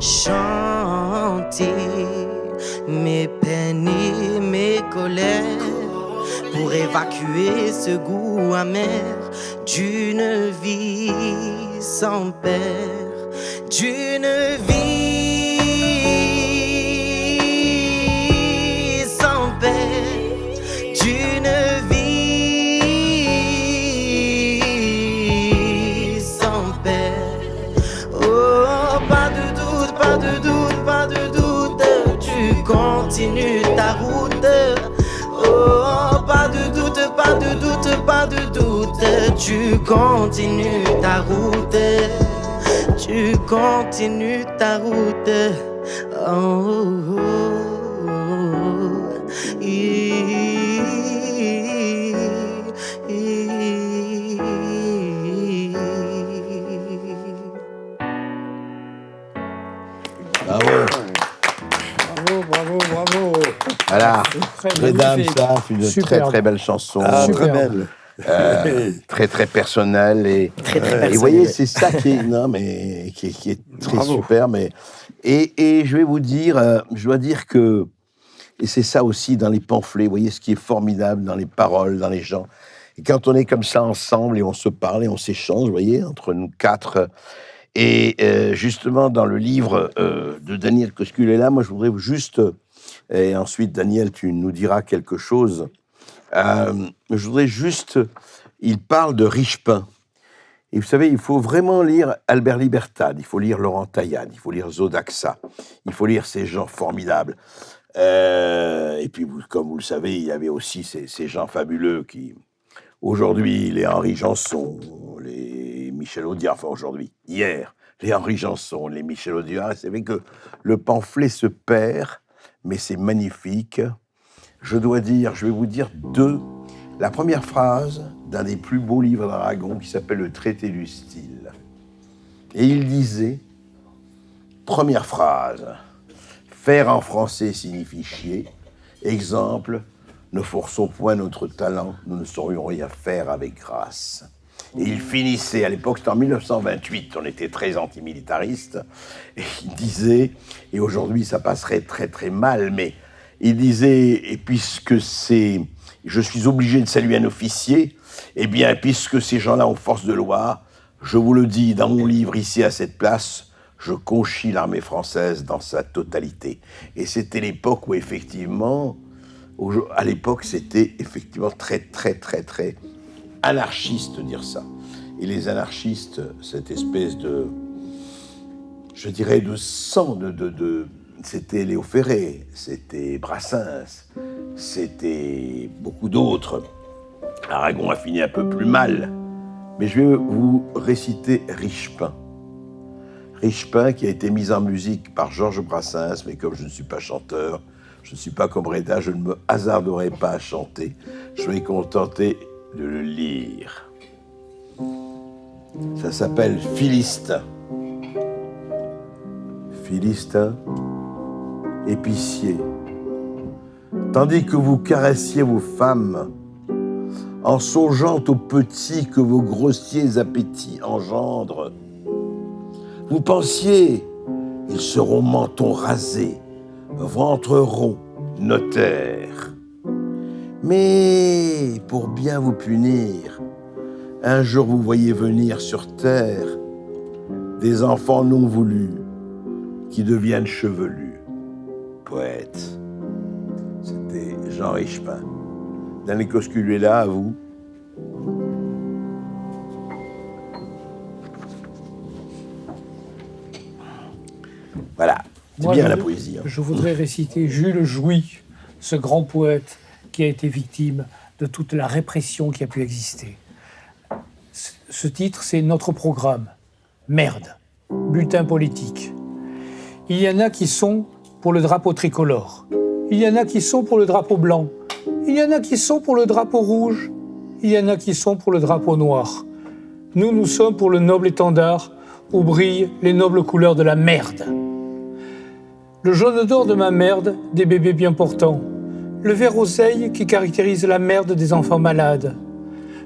Chanter mes peines et mes colères pour évacuer ce goût amer d'une vie sans père, d'une vie sans père, d'une vie sans père. Oh, pas de doute, pas de doute, pas de doute, tu continues ta route. Oh, pas de doute, pas de doute, pas de doute, tu continues ta route. Tu continues ta route. Oh, oh, oh. Bravo. Voilà, Reda Amsaf, une très très belle chanson. Très belle. Très très personnelle et vous voyez c'est ça qui est qui est très super et je vais vous dire je dois dire que et c'est ça aussi dans les pamphlets, vous voyez ce qui est formidable dans les paroles, dans les gens, et quand on est comme ça ensemble et on se parle et on s'échange, vous voyez, entre nous quatre. Et justement dans le livre de Daniel Cosculella, moi je voudrais juste, et ensuite Daniel tu nous diras quelque chose. Je voudrais juste, il parle de Richepin. Et vous savez, il faut vraiment lire Albert Libertad, il faut lire Laurent Taillade, il faut lire Zodaxa, il faut lire ces gens formidables. Et puis, comme vous le savez, il y avait aussi ces gens fabuleux qui, aujourd'hui, les Henri Janson, les Michel Audiard, enfin aujourd'hui, hier, les Henri Janson, les Michel Audiard, c'est vrai que le pamphlet se perd, mais c'est magnifique. Je vais vous dire la première phrase d'un des plus beaux livres d'Aragon qui s'appelle Le Traité du style. Et il disait, première phrase, faire en français signifie chier, Exemple, ne forçons point notre talent, nous ne saurions rien faire avec grâce. Et il finissait, à l'époque, c'était en 1928, on était très antimilitariste, et il disait, et aujourd'hui ça passerait très très mal, mais il disait, et puisque je suis obligé de saluer un officier, eh bien, puisque ces gens-là ont force de loi, je vous le dis dans mon livre ici à cette place, je conchis l'armée française dans sa totalité. Et c'était l'époque où effectivement, à l'époque, c'était effectivement très, très, très, très anarchiste de dire ça. Et les anarchistes, cette espèce de, je dirais, de sang, c'était Léo Ferré, c'était Brassens, c'était beaucoup d'autres. Aragon a fini un peu plus mal, mais je vais vous réciter Richepin. Richepin qui a été mis en musique par Georges Brassens, mais comme je ne suis pas chanteur, je ne suis pas comme Reda, je ne me hasarderai pas à chanter. Je vais me contenter de le lire. Ça s'appelle Philistin. Philistin, épicier, tandis que vous caressiez vos femmes, en songeant aux petits que vos grossiers appétits engendrent, vous pensiez, ils seront menton rasé, ventre rond, notaire. Mais pour bien vous punir, un jour vous voyez venir sur terre des enfants non voulus qui deviennent chevelus. Poète. C'était Jean Richepin. Daniel Coscullu est là, à vous. Voilà, c'est bien la poésie. Je voudrais réciter Jules Jouy, ce grand poète qui a été victime de toute la répression qui a pu exister. Ce titre, c'est Notre programme. Merde. Bulletin politique. Il y en a qui sont pour le drapeau tricolore. Il y en a qui sont pour le drapeau blanc. Il y en a qui sont pour le drapeau rouge. Il y en a qui sont pour le drapeau noir. Nous, nous sommes pour le noble étendard où brillent les nobles couleurs de la merde. Le jaune d'or de ma merde, des bébés bien portants. Le vert oseille qui caractérise la merde des enfants malades.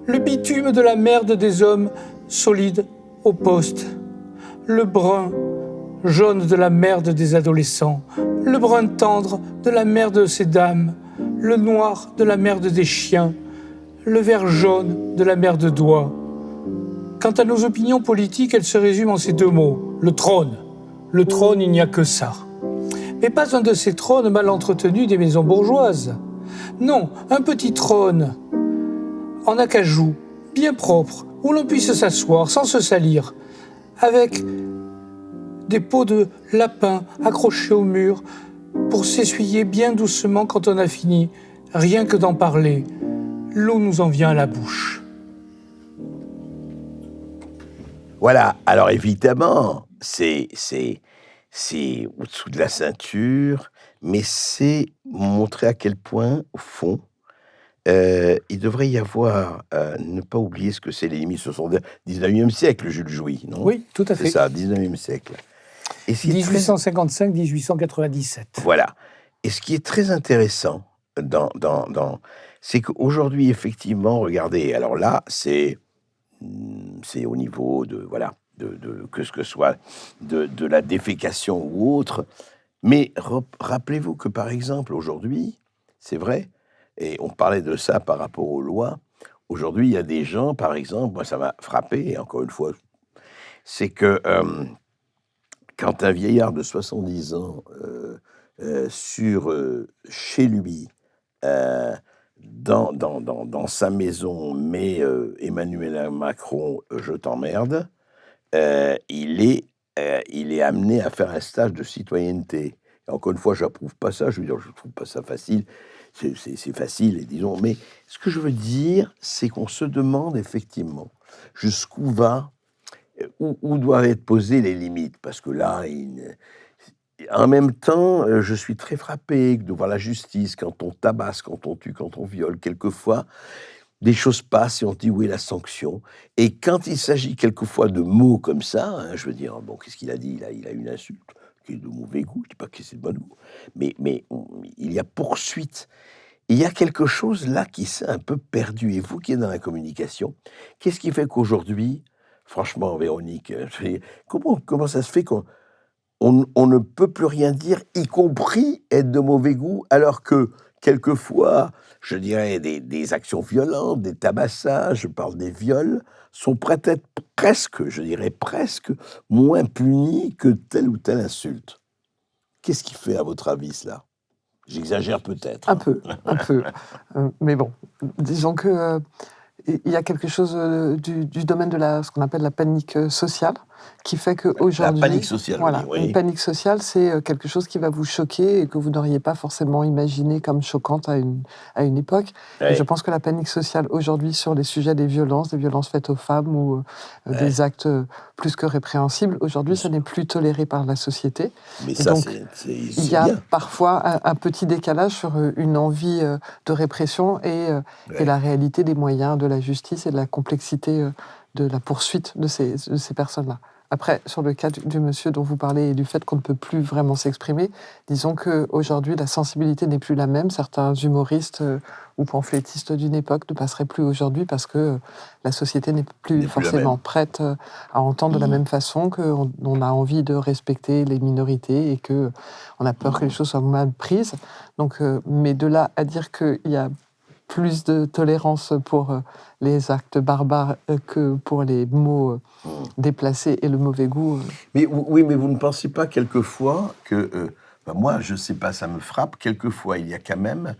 Le bitume de la merde des hommes solides au poste. Le brun jaune de la merde des adolescents. Le brun tendre de la merde de ces dames. Le noir de la merde des chiens. Le vert jaune de la merde d'oie. Quant à nos opinions politiques, elles se résument en ces deux mots. Le trône. Le trône, il n'y a que ça. Mais pas un de ces trônes mal entretenus des maisons bourgeoises. Non, un petit trône en acajou, bien propre, où l'on puisse s'asseoir sans se salir, avec des pots de lapin accrochés au mur pour s'essuyer bien doucement quand on a fini, rien que d'en parler. L'eau nous en vient à la bouche. Voilà, alors évidemment, c'est au-dessous de la ceinture, mais c'est montrer à quel point, au fond, il devrait y avoir, ne pas oublier ce que c'est les limites, ce sont le 19e siècle, Jules Jouy, non ? Oui, tout à fait. C'est ça, 19e siècle. 1855-1897. Voilà. Et ce qui est très intéressant, c'est qu'aujourd'hui, effectivement, regardez, alors là, c'est au niveau de, voilà, que ce que soit de la défécation ou autre, mais rappelez-vous que, par exemple, aujourd'hui, c'est vrai, et on parlait de ça par rapport aux lois, aujourd'hui, il y a des gens, par exemple, moi ça m'a frappé, et encore une fois, c'est que quand un vieillard de 70 ans, chez lui, dans sa maison, met Emmanuel Macron, je t'emmerde, il est amené à faire un stage de citoyenneté. Et encore une fois, je n'approuve pas ça, je veux dire, je ne trouve pas ça facile, c'est facile, et disons, mais ce que je veux dire, c'est qu'on se demande effectivement jusqu'où où doivent être posées les limites, parce que là, en même temps, je suis très frappé de voir la justice, quand on tabasse, quand on tue, quand on viole, quelquefois, des choses passent et on dit où est la sanction. Et quand il s'agit quelquefois de mots comme ça, je veux dire, bon, qu'est-ce qu'il a dit ? Il a une insulte. qui est de mauvais goût, je ne dis pas que c'est de bon goût, mais il y a poursuite. Il y a quelque chose là qui s'est un peu perdu. Et vous qui êtes dans la communication, qu'est-ce qui fait qu'aujourd'hui, franchement, Véronique, comment ça se fait qu'on ne peut plus rien dire, y compris être de mauvais goût, alors que quelquefois, je dirais, des actions violentes, des tabassages, je parle des viols, sont peut-être presque, je dirais presque, moins punis que telle ou telle insulte. Qu'est-ce qui fait, à votre avis, cela ? J'exagère peut-être. Un peu. Mais bon, disons que il y a quelque chose du domaine de ce qu'on appelle la panique sociale, qui fait qu'aujourd'hui... La panique sociale, voilà, oui. Une panique sociale, c'est quelque chose qui va vous choquer et que vous n'auriez pas forcément imaginé comme choquante à une époque. Oui. Et je pense que la panique sociale, aujourd'hui, sur les sujets des violences faites aux femmes ou des actes plus que répréhensibles, aujourd'hui, ça n'est plus toléré par la société. Mais et ça, donc, il y a bien. parfois un petit décalage sur une envie de répression et la réalité des moyens de la justice et de la complexité de la poursuite de ces personnes-là. Après, sur le cas du monsieur dont vous parlez et du fait qu'on ne peut plus vraiment s'exprimer, disons qu'aujourd'hui, la sensibilité n'est plus la même. Certains humoristes ou pamphlétistes d'une époque ne passeraient plus aujourd'hui parce que la société n'est plus forcément prête à entendre de la même façon, qu'on a envie de respecter les minorités et qu'on a peur que les choses soient mal prises. Donc, mais de là à dire qu'il y a plus de tolérance pour les actes barbares que pour les mots déplacés et le mauvais goût. Mais oui, mais vous ne pensez pas quelquefois que... moi, je ne sais pas, ça me frappe. Quelquefois, il y a quand même...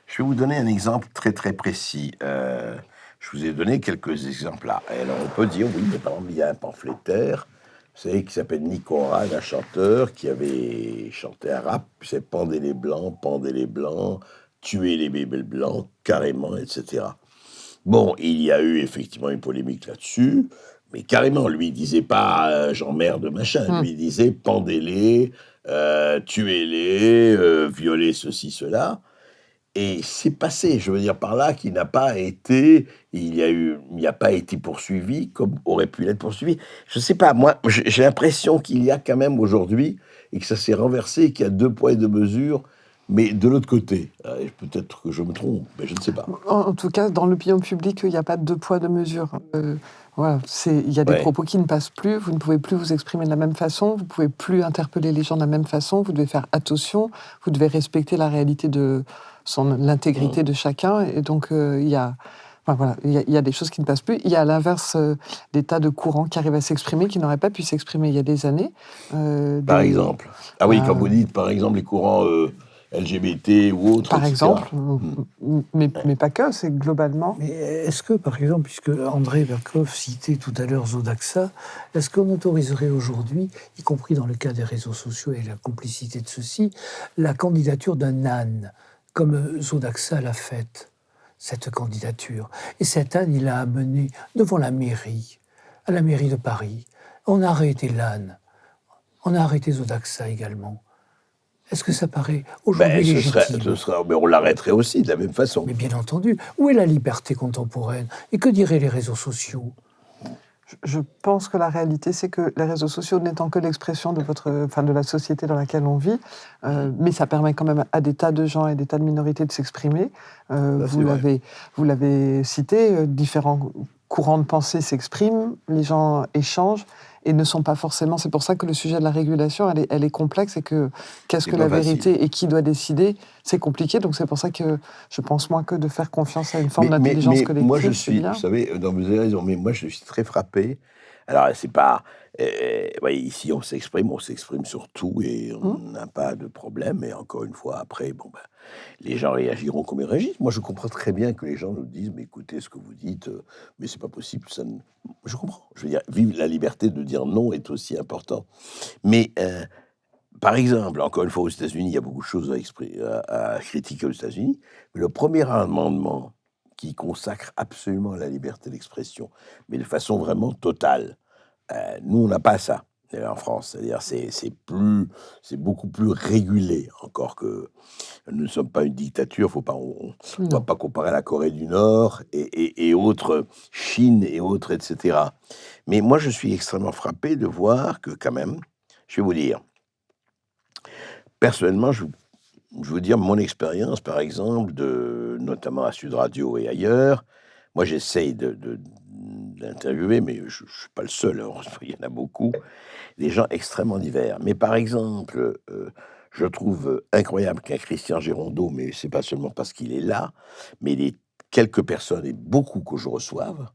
Je vais vous donner un exemple très, très précis. Je vous ai donné quelques exemples là. Et alors, on peut dire, oui, mais par exemple, il y a un pamphlétaire, vous savez, qui s'appelle Nico Rad, un chanteur, qui avait chanté un rap, c'est « Pendez les blancs », tuer les bébés blancs, carrément, etc. Bon, il y a eu effectivement une polémique là-dessus, mais carrément, lui, il disait pas j'emmerde machin, lui, il disait pendez-les, tuez-les, violez ceci, cela. Et c'est passé, je veux dire par là, qu'il n'a pas été, il n'y a pas été poursuivi comme aurait pu l'être poursuivi. Je sais pas, moi, j'ai l'impression qu'il y a quand même aujourd'hui, et que ça s'est renversé, qu'il y a 2 poids et 2 mesures. Mais de l'autre côté, peut-être que je me trompe, mais je ne sais pas. En tout cas, dans l'opinion publique, il n'y a pas de 2 poids, 2 mesures. Voilà, il y a des propos qui ne passent plus, vous ne pouvez plus vous exprimer de la même façon, vous ne pouvez plus interpeller les gens de la même façon, vous devez faire attention, vous devez respecter la réalité de l'intégrité de chacun. Et donc, il y a des choses qui ne passent plus. Il y a à l'inverse des tas de courants qui arrivent à s'exprimer, qui n'auraient pas pu s'exprimer il y a des années. Par exemple. Ah oui, quand vous dites, par exemple, les courants... LGBT ou autres, par etc. exemple, mais pas que, c'est globalement. Mais est-ce que, par exemple, puisque André Berkoff citait tout à l'heure Zodaxa, est-ce qu'on autoriserait aujourd'hui, y compris dans le cas des réseaux sociaux et la complicité de ceux-ci, la candidature d'un âne, comme Zodaxa l'a faite, cette candidature. Et cet âne, il l'a amené devant la mairie, à la mairie de Paris. On a arrêté l'âne. On a arrêté Zodaxa également. Est-ce que ça paraît aujourd'hui légitime ? Mais on l'arrêterait aussi de la même façon. Mais bien entendu. Où est la liberté contemporaine ? Et que diraient les réseaux sociaux ? Je pense que la réalité, c'est que les réseaux sociaux n'étant que l'expression de la société dans laquelle on vit, mais ça permet quand même à des tas de gens et des tas de minorités de s'exprimer. Vous l'avez cité, différents courants de pensée s'expriment, les gens échangent et ne sont pas forcément... C'est pour ça que le sujet de la régulation, elle est complexe et que qu'est-ce que la vérité et qui doit décider, c'est compliqué. Donc c'est pour ça que je pense moins que de faire confiance à une forme d'intelligence collective. Moi, vous savez, vous avez raison, mais moi, je suis très frappé. Alors, c'est pas... ici, on s'exprime sur tout et on n'a pas de problème. Et encore une fois, après, les gens réagiront comme ils réagissent. Moi, je comprends très bien que les gens nous disent, mais écoutez, ce que vous dites, mais c'est pas possible. Je comprends. Je veux dire, vivre la liberté de dire non est aussi important. Mais, par exemple, encore une fois, aux États-Unis, il y a beaucoup de choses à critiquer aux États-Unis. Mais le premier amendement qui consacre absolument la liberté d'expression, mais de façon vraiment totale, nous, on n'a pas ça en France. C'est-à-dire, c'est beaucoup plus régulé, encore que nous ne sommes pas une dictature. On ne va pas comparer à la Corée du Nord et autres, Chine et autres, etc. Mais moi, je suis extrêmement frappé de voir que, quand même, je vais vous dire, Personnellement, je veux dire mon expérience, par exemple, notamment à Sud Radio et ailleurs. Moi, j'essaye d'interviewer, mais je ne suis pas le seul, hein, il y en a beaucoup, des gens extrêmement divers. Mais par exemple, je trouve incroyable qu'un Christian Girondeau, mais c'est pas seulement parce qu'il est là, mais les quelques personnes, et beaucoup que je reçoive,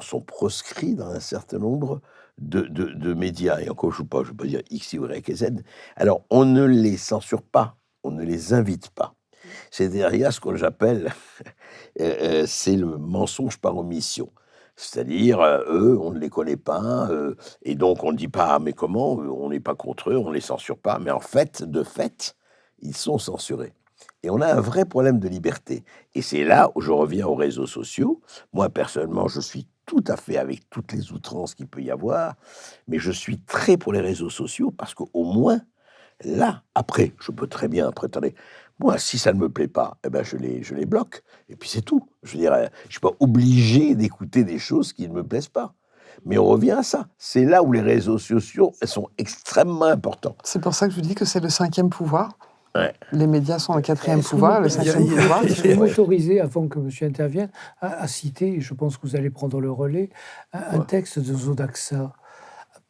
sont proscrits dans un certain nombre de médias. Et encore, je ne veux pas dire X, Y et Z. Alors, on ne les censure pas, on ne les invite pas. C'est-à-dire, il y a ce que j'appelle, c'est le mensonge par omission. C'est-à-dire, eux, on ne les connaît pas, et donc on ne dit pas, mais comment, on n'est pas contre eux, on ne les censure pas. Mais en fait, de fait, ils sont censurés. Et on a un vrai problème de liberté. Et c'est là où je reviens aux réseaux sociaux. Moi, personnellement, je suis tout à fait avec toutes les outrances qu'il peut y avoir, mais je suis très pour les réseaux sociaux parce qu'au moins, là, après, je peux très bien prétendre. Moi, si ça ne me plaît pas, eh ben je les bloque. Et puis c'est tout. Je veux dire, je ne suis pas obligé d'écouter des choses qui ne me plaisent pas. Mais on revient à ça. C'est là où les réseaux sociaux sont extrêmement importants. C'est pour ça que je vous dis que c'est le 5e pouvoir. Ouais. Les médias sont le 4e pouvoir, le 5e pouvoir. Je vais m'autoriser, avant que monsieur intervienne, à citer, et je pense que vous allez prendre le relais, un texte de Zodaxa.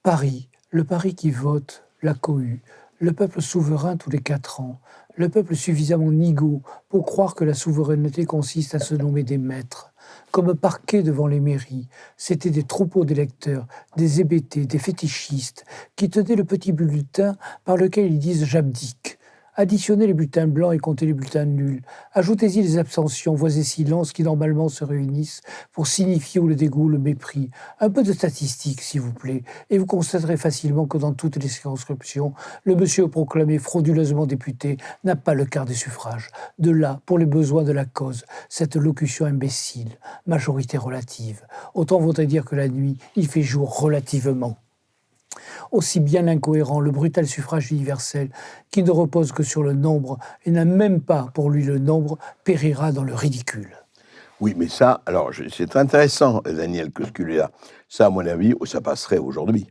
Paris, le Paris qui vote la cohue, le peuple souverain tous les 4 ans, le peuple suffisamment nigaud pour croire que la souveraineté consiste à se nommer des maîtres. Comme parquet devant les mairies, c'étaient des troupeaux d'électeurs, des hébétés, des fétichistes, qui tenaient le petit bulletin par lequel ils disent « j'abdique ». Additionnez les bulletins blancs et comptez les bulletins nuls. Ajoutez-y les abstentions, voix et silences qui normalement se réunissent pour signifier ou le dégoût, le mépris. Un peu de statistiques, s'il vous plaît, et vous constaterez facilement que dans toutes les circonscriptions, le monsieur proclamé frauduleusement député n'a pas le quart des suffrages. De là, pour les besoins de la cause, cette locution imbécile, majorité relative. Autant vaudrait dire que la nuit, il fait jour relativement. Aussi bien l'incohérent, le brutal suffrage universel, qui ne repose que sur le nombre et n'a même pas pour lui le nombre, périra dans le ridicule. Oui, mais ça, alors, c'est intéressant, Daniel, que ce qu'il est là. Ça, à mon avis, ça passerait aujourd'hui.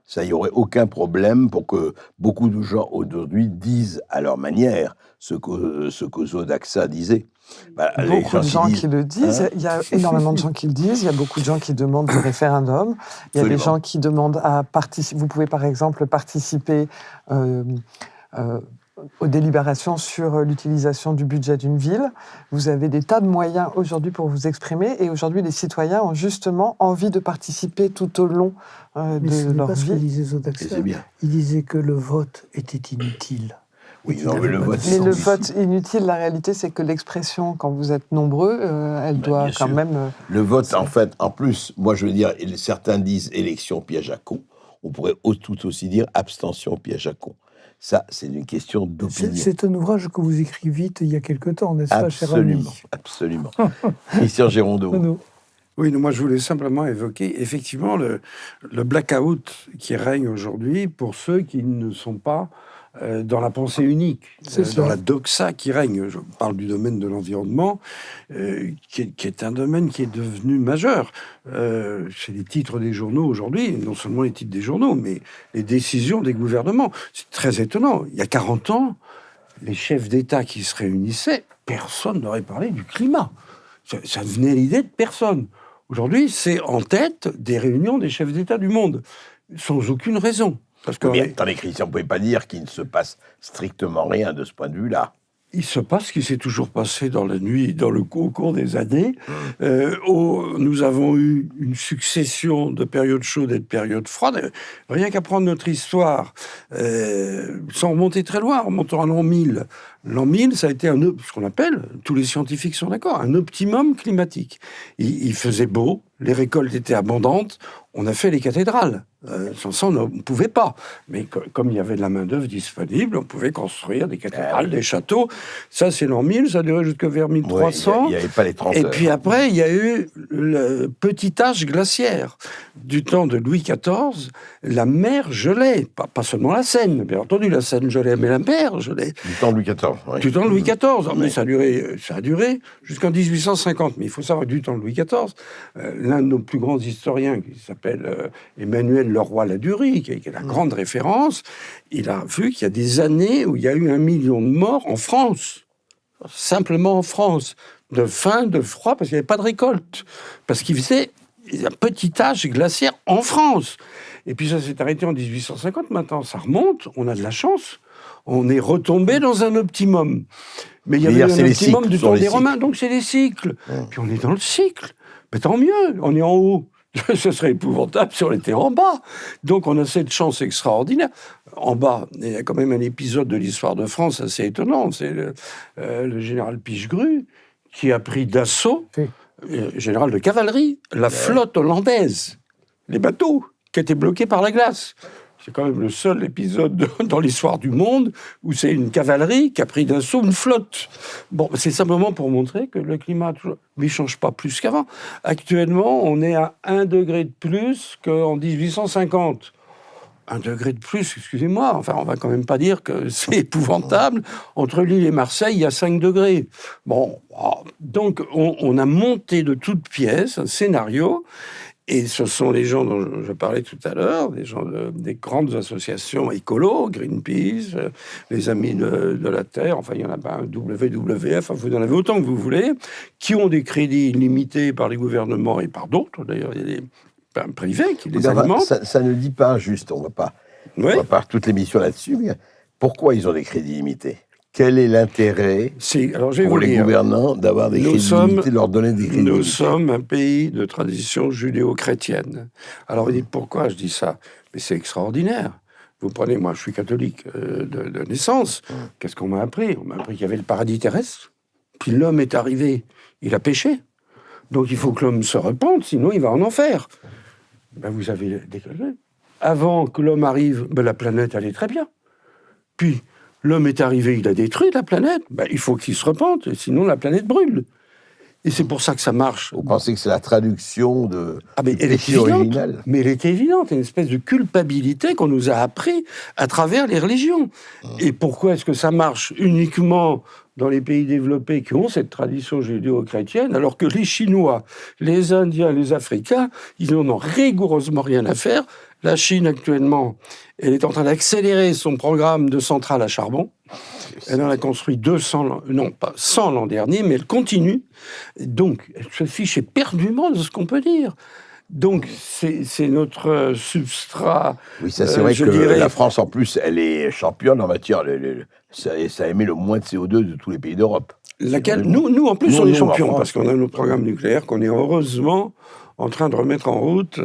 Ça, il n'y aurait aucun problème pour que beaucoup de gens aujourd'hui disent à leur manière ce que Zodaxa disait. Bah, beaucoup de gens qui le disent, il y a énormément de gens qui le disent, il y a beaucoup de gens qui demandent des référendums, il y a des gens qui demandent à participer. Vous pouvez par exemple participer aux délibérations sur l'utilisation du budget d'une ville. Vous avez des tas de moyens aujourd'hui pour vous exprimer, et aujourd'hui les citoyens ont justement envie de participer tout au long de leur vie. Mais ce n'est pas ce que disait Zodaxa. Il disait que le vote était inutile. Oui, non, mais le vote inutile, la réalité, c'est que l'expression, quand vous êtes nombreux, elle doit quand même... Le vote, en fait, en plus, moi je veux dire, certains disent élection piège à con, on pourrait tout aussi dire abstention piège à con. Ça, c'est une question d'opinion. C'est un ouvrage que vous écrivîtes il y a quelque temps, n'est-ce pas, cher ami ? Absolument. Christian Girondeau. Oui, moi je voulais simplement évoquer effectivement le blackout qui règne aujourd'hui pour ceux qui ne sont pas dans la pensée unique, dans la doxa qui règne. Je parle du domaine de l'environnement, qui est un domaine qui est devenu majeur. C'est les titres des journaux aujourd'hui, non seulement les titres des journaux, mais les décisions des gouvernements. C'est très étonnant. Il y a 40 ans, les chefs d'État qui se réunissaient, personne n'aurait parlé du climat. Ça venait à l'idée de personne. Aujourd'hui, c'est en tête des réunions des chefs d'État du monde, sans aucune raison. Parce que, mais attendez, Christian, vous ne pouvez pas dire qu'il ne se passe strictement rien de ce point de vue-là. Il se passe ce qui s'est toujours passé dans la nuit, au cours des années. Nous avons eu une succession de périodes chaudes et de périodes froides. Rien qu'à prendre notre histoire, sans remonter très loin, remontant à l'an 1000. L'an 1000, ça a été ce qu'on appelle, tous les scientifiques sont d'accord, un optimum climatique. Il faisait beau, les récoltes étaient abondantes, on a fait les cathédrales. Sans ça, on ne pouvait pas. Mais comme il y avait de la main-d'œuvre disponible, on pouvait construire des cathédrales, des châteaux. Ça, c'est l'an 1000, ça a duré jusqu'à vers 1300. Il n'y avait pas les 30 heures. Et puis après, il y a eu le petit âge glaciaire. Du temps de Louis XIV, la mer gelait. Pas seulement la Seine, bien entendu, la Seine gelait, mais la mer gelait. Du temps de Louis XIV, oui. Du temps de Louis XIV. Mais ça a duré jusqu'en 1850. Mais il faut savoir que du temps de Louis XIV, l'un de nos plus grands historiens, qui s'appelle s'appelle Emmanuel Leroy-Ladurie, qui est la grande référence, il a vu qu'il y a des années où il y a eu 1 million de morts en France, simplement en France, de faim, de froid, parce qu'il n'y avait pas de récolte, parce qu'il faisait un petit âge glaciaire en France. Et puis ça s'est arrêté en 1850, maintenant ça remonte, on a de la chance, on est retombé dans un optimum. Mais il y avait un optimum du temps des Romains, donc c'est des cycles. Puis on est dans le cycle. Mais tant mieux, on est en haut. Ce serait épouvantable si on était en bas. Donc on a cette chance extraordinaire. En bas, il y a quand même un épisode de l'histoire de France assez étonnant. C'est le général Pichegru qui a pris d'assaut, général de cavalerie, la flotte hollandaise, les bateaux qui étaient bloqués par la glace. C'est quand même le seul épisode dans l'histoire du monde où c'est une cavalerie qui a pris d'assaut une flotte. Bon, c'est simplement pour montrer que le climat ne change pas plus qu'avant. Actuellement, on est à 1 degré de plus qu'en 1850. 1 degré de plus, excusez-moi, enfin, on va quand même pas dire que c'est épouvantable. Entre Lille et Marseille, il y a 5 degrés. Bon, donc on a monté de toutes pièces un scénario. Et ce sont les gens dont je parlais tout à l'heure, des gens des grandes associations écolo, Greenpeace, les Amis de la Terre, enfin il y en a pas un WWF, enfin, vous en avez autant que vous voulez, qui ont des crédits limités par les gouvernements et par d'autres, d'ailleurs il y a des privés qui les alimentent. Ça ne dit pas juste, on ne va pas toute l'émission là-dessus, mais pourquoi ils ont des crédits limités ? Quel est l'intérêt pour les gouvernants d'avoir des crédits limités, de leur donner des crédits limités ? Nous sommes un pays de tradition judéo-chrétienne. Alors, vous dites pourquoi je dis ça ? Mais c'est extraordinaire. Vous prenez, moi je suis catholique de naissance, qu'est-ce qu'on m'a appris ? On m'a appris qu'il y avait le paradis terrestre, puis l'homme est arrivé, il a péché. Donc il faut que l'homme se repente, sinon il va en enfer. Ben, vous avez déconné. Avant que l'homme arrive, la planète allait très bien. Puis, l'homme est arrivé, il a détruit la planète. Il faut qu'il se repente, sinon la planète brûle. Et c'est pour ça que ça marche. Vous pensez que c'est la traduction de péché original ? Mais elle est évidente, une espèce de culpabilité qu'on nous a appris à travers les religions. Et pourquoi est-ce que ça marche uniquement dans les pays développés qui ont cette tradition judéo-chrétienne, alors que les Chinois, les Indiens, les Africains, ils n'en ont rigoureusement rien à faire. La Chine, actuellement, elle est en train d'accélérer son programme de centrales à charbon. Elle en a construit 200, non pas 100 l'an dernier, mais elle continue. Donc, elle se fiche éperdument de ce qu'on peut dire. Donc, c'est notre substrat. Oui, ça c'est vrai que la France, en plus, elle est championne en matière. Ça émet le moins de CO2 de tous les pays d'Europe. Nous, en plus, on est champions, parce qu'on a nos programmes nucléaires qu'on est heureusement en train de remettre en route,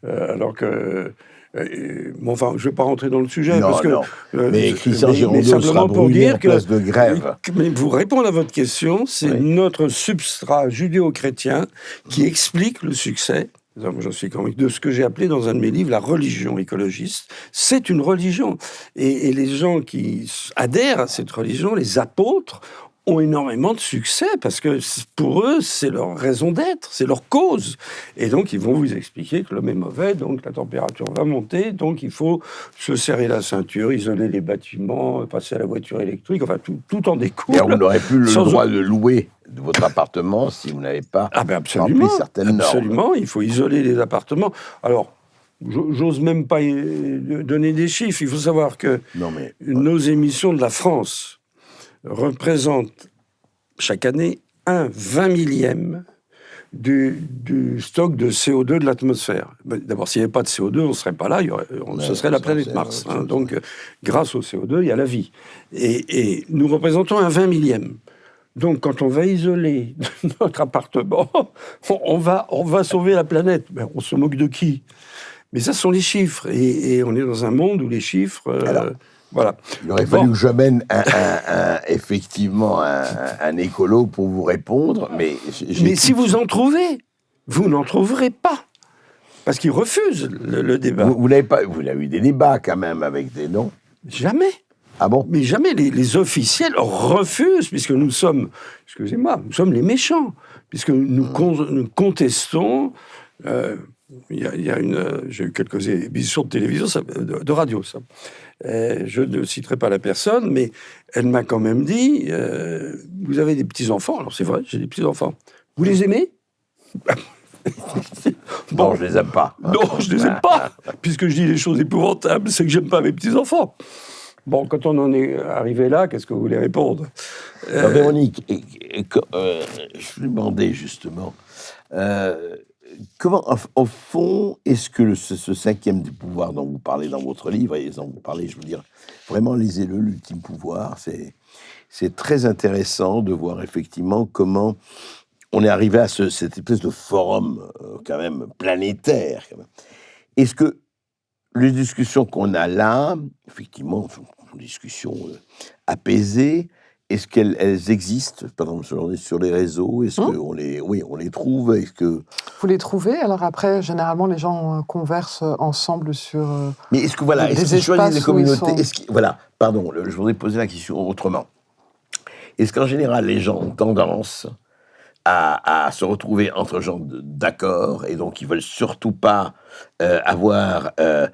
alors que... enfin, je ne vais pas rentrer dans le sujet, mais Christian Girondeau sera brûlé en place de grève. Mais pour répondre à votre question, c'est notre substrat judéo-chrétien qui explique le succès. J'en suis convaincu de ce que j'ai appelé dans un de mes livres la religion écologiste. C'est une religion. Et les gens qui adhèrent à cette religion, les apôtres, ont énormément de succès parce que pour eux, c'est leur raison d'être, c'est leur cause. Et donc, ils vont vous expliquer que l'homme est mauvais, donc la température va monter, donc il faut se serrer la ceinture, isoler les bâtiments, passer à la voiture électrique, enfin, tout en découle. Et vous n'aurez plus le droit de louer de votre appartement si vous n'avez pas rempli certaines normes. Absolument, il faut isoler les appartements. Alors, j'ose même pas donner des chiffres. Il faut savoir que nos émissions de la France représentent chaque année 1/20 millième du stock de CO2 de l'atmosphère. D'abord, s'il n'y avait pas de CO2, on ne serait pas là, ce serait la planète Mars. Donc, grâce au CO2, il y a la vie. Et nous représentons 1/20 millième. Donc, quand on va isoler notre appartement, on va sauver la planète. Ben, on se moque de qui ? Mais ça, ce sont les chiffres. Et on est dans un monde où les chiffres... voilà. Il aurait fallu que j'amène effectivement un écolo pour vous répondre, mais si vous en trouvez, vous n'en trouverez pas. Parce qu'ils refusent le débat. Vous n'avez pas... Vous avez eu des débats quand même avec des noms ? Jamais. Ah bon ? Mais jamais. Les officiels refusent, puisque nous sommes, excusez-moi, nous sommes les méchants, puisque nous contestons... j'ai eu quelques émissions de télévision, de radio, ça. Je ne citerai pas la personne, mais elle m'a quand même dit vous avez des petits-enfants. Alors c'est vrai, j'ai des petits-enfants. Vous les aimez ? Bon, non, je les aime pas. Non, je les aime pas. Puisque je dis les choses épouvantables, c'est que j'aime pas mes petits-enfants. Bon, quand on en est arrivé là, qu'est-ce que vous voulez répondre Véronique, je lui demandais justement, comment, au fond, est-ce que ce cinquième du pouvoir dont vous parlez dans votre livre, et dont vous parlez, je veux dire, vraiment lisez-le, l'ultime pouvoir, c'est très intéressant de voir effectivement comment on est arrivé à cette espèce de forum quand même planétaire. Quand même. Est-ce que les discussions qu'on a là, effectivement, sont des discussions apaisées, est-ce qu'elles existent, par exemple, sur les réseaux? Est-ce qu'on les trouve? Est-ce que... Vous les trouvez? Alors après, généralement, les gens conversent ensemble sur Mais est-ce que, voilà, est-ce qu'ils choisissent les communautés? Voilà, pardon, je voudrais poser la question autrement. Est-ce qu'en général, les gens ont tendance à se retrouver entre gens d'accord, et donc ils veulent surtout pas avoir et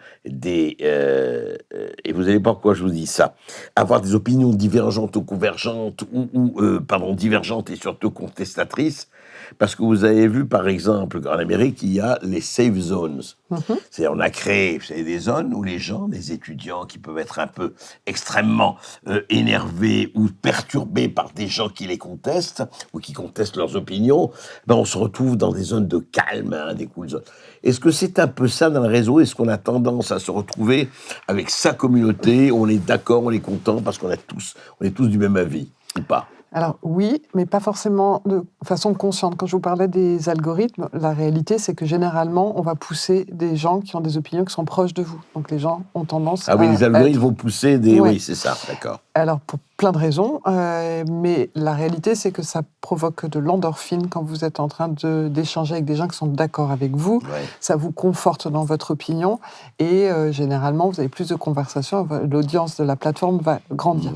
vous allez voir pourquoi je vous dis ça, avoir des opinions divergentes ou convergentes, divergentes et surtout contestatrices, parce que vous avez vu, par exemple, en Amérique, il y a les safe zones. C'est-à-dire, on a créé des zones où les gens, les étudiants qui peuvent être un peu extrêmement énervés ou perturbés par des gens qui les contestent ou qui contestent leurs opinions, on se retrouve dans des zones de calme, des cool zones. Est-ce que c'est un peu ça dans le réseau? Est-ce qu'on a tendance à se retrouver avec sa communauté, on est d'accord, on est content parce qu'on est tous du même avis, ou pas? Alors oui, mais pas forcément de façon consciente. Quand je vous parlais des algorithmes, la réalité, c'est que généralement, on va pousser des gens qui ont des opinions qui sont proches de vous. Donc les gens ont tendance à... Ah oui, les algorithmes vont pousser des... Oui, c'est ça, d'accord. Alors, pour plein de raisons, mais la réalité, c'est que ça provoque de l'endorphine quand vous êtes en train d'échanger avec des gens qui sont d'accord avec vous. Ouais. Ça vous conforte dans votre opinion et généralement, vous avez plus de conversations, l'audience de la plateforme va grandir.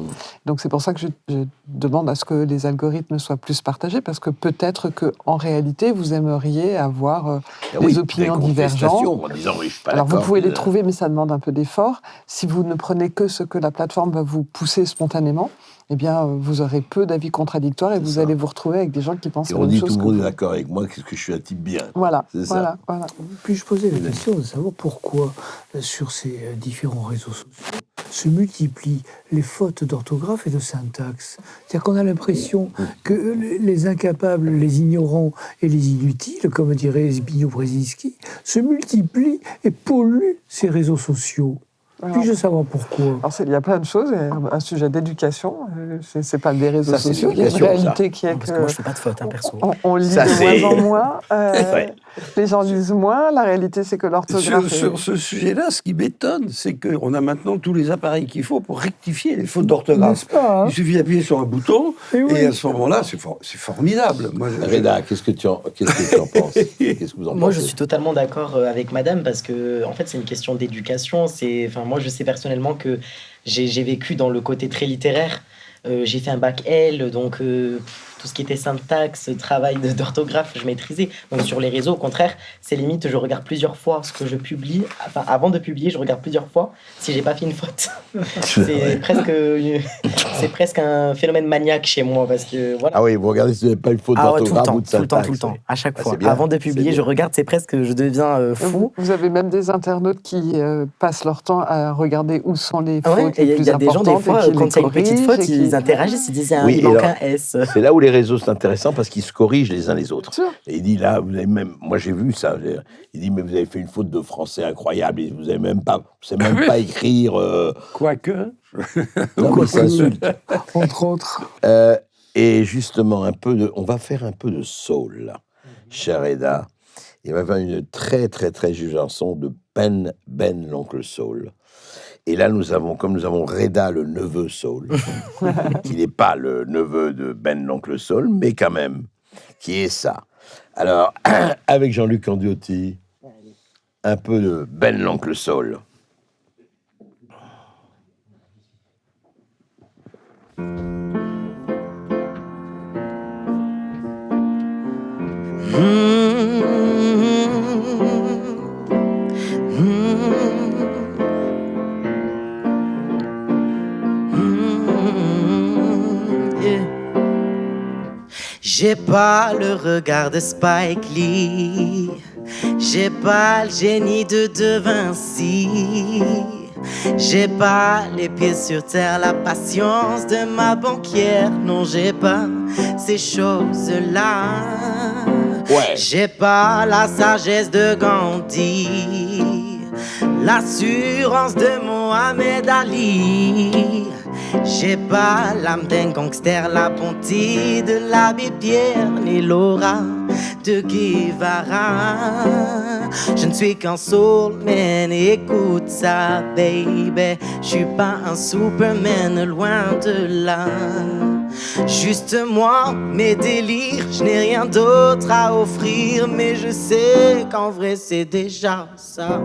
Donc, c'est pour ça que je demande à ce que les algorithmes soient plus partagés, parce que peut-être qu'en réalité, vous aimeriez avoir des opinions divergentes. En disant, oui, je suis pas Alors, d'accord, vous pouvez les trouver, mais ça demande un peu d'effort. Si vous ne prenez que ce que la plateforme va vous pousser spontanément, eh bien, vous aurez peu d'avis contradictoires et vous allez vous retrouver avec des gens qui pensent la même chose que vous. Et on dit tout le monde est d'accord avec moi, qu'est-ce que je suis un type bien. Voilà, c'est ça. Voilà. Puis-je poser la question de savoir pourquoi, sur ces différents réseaux sociaux, se multiplient les fautes d'orthographe et de syntaxe. C'est-à-dire qu'on a l'impression que les incapables, les ignorants et les inutiles, comme dirait Zbigniew Brzezinski, se multiplient et polluent ces réseaux sociaux. Puis-je savoir pourquoi? Alors, il y a plein de choses. Un sujet d'éducation, c'est pas des réseaux sociaux. Il y a une réalité qui est parce que moi, je fais pas de faute, perso. On lit de moins en moins. Les gens lisent moins. La réalité, c'est que l'orthographe... Sur ce sujet-là, ce qui m'étonne, c'est qu'on a maintenant tous les appareils qu'il faut pour rectifier les fautes d'orthographe. N'est-ce pas, hein? Il suffit d'appuyer sur un bouton, et à ce moment-là, c'est formidable. Reda, qu'est-ce que tu en penses? Qu'est-ce que vous en pensez? Moi, je suis totalement d'accord avec madame, parce que, en fait, c'est une question d'éducation. Moi, je sais personnellement que j'ai vécu dans le côté très littéraire. J'ai fait un bac L, donc tout ce qui était syntaxe, travail d'orthographe, je maîtrisais. Donc sur les réseaux, au contraire, c'est limite, je regarde plusieurs fois ce que je publie. Enfin, avant de publier, je regarde plusieurs fois si j'ai pas fait une faute. C'est presque un phénomène maniaque chez moi, parce que voilà. Ah oui, vous regardez si vous n'avez pas une faute d'orthographe ou de syntaxe. Tout le temps, à chaque fois. Bien, avant de publier, je regarde, c'est presque, je deviens fou. Vous avez même des internautes qui passent leur temps à regarder où sont les fautes les plus importantes. Il y a des gens, des fois, quand il y a une petite faute, ils interagissent, ils disent il manque un S. C'est là où les réseaux, c'est intéressant, parce qu'ils se corrigent les uns les autres. Sûr. Et il dit, là, vous avez même... Moi, j'ai vu ça. Il dit, mais vous avez fait une faute de français incroyable. Et vous savez même pas écrire... Quoique... Non, mais ça insulte. Entre autres. Et justement, on va faire un peu de soul, là, cher Reda. Il va faire une très, très, très jolie chanson de Ben l'oncle Soul. Et là, comme nous avons Reda, le neveu Soul, qui n'est pas le neveu de Ben l'oncle Soul, mais quand même, qui est ça. Alors, avec Jean-Luc Andiotti, un peu de Ben l'oncle Soul. J'ai pas le regard de Spike Lee, J'ai pas le génie de Vinci. J'ai pas les pieds sur terre, la patience de ma banquière. Non, j'ai pas ces choses-là. Ouais. J'ai pas la sagesse de Gandhi, l'assurance de Mohamed Ali. J'ai pas l'âme d'un gangster, la bonté de l'abbé Pierre, ni l'aura de Guevara. Je ne suis qu'un soul man, écoute ça, baby. Je suis pas un Superman, loin de là. Juste moi, mes délires, je n'ai rien d'autre à offrir, mais je sais qu'en vrai c'est déjà ça.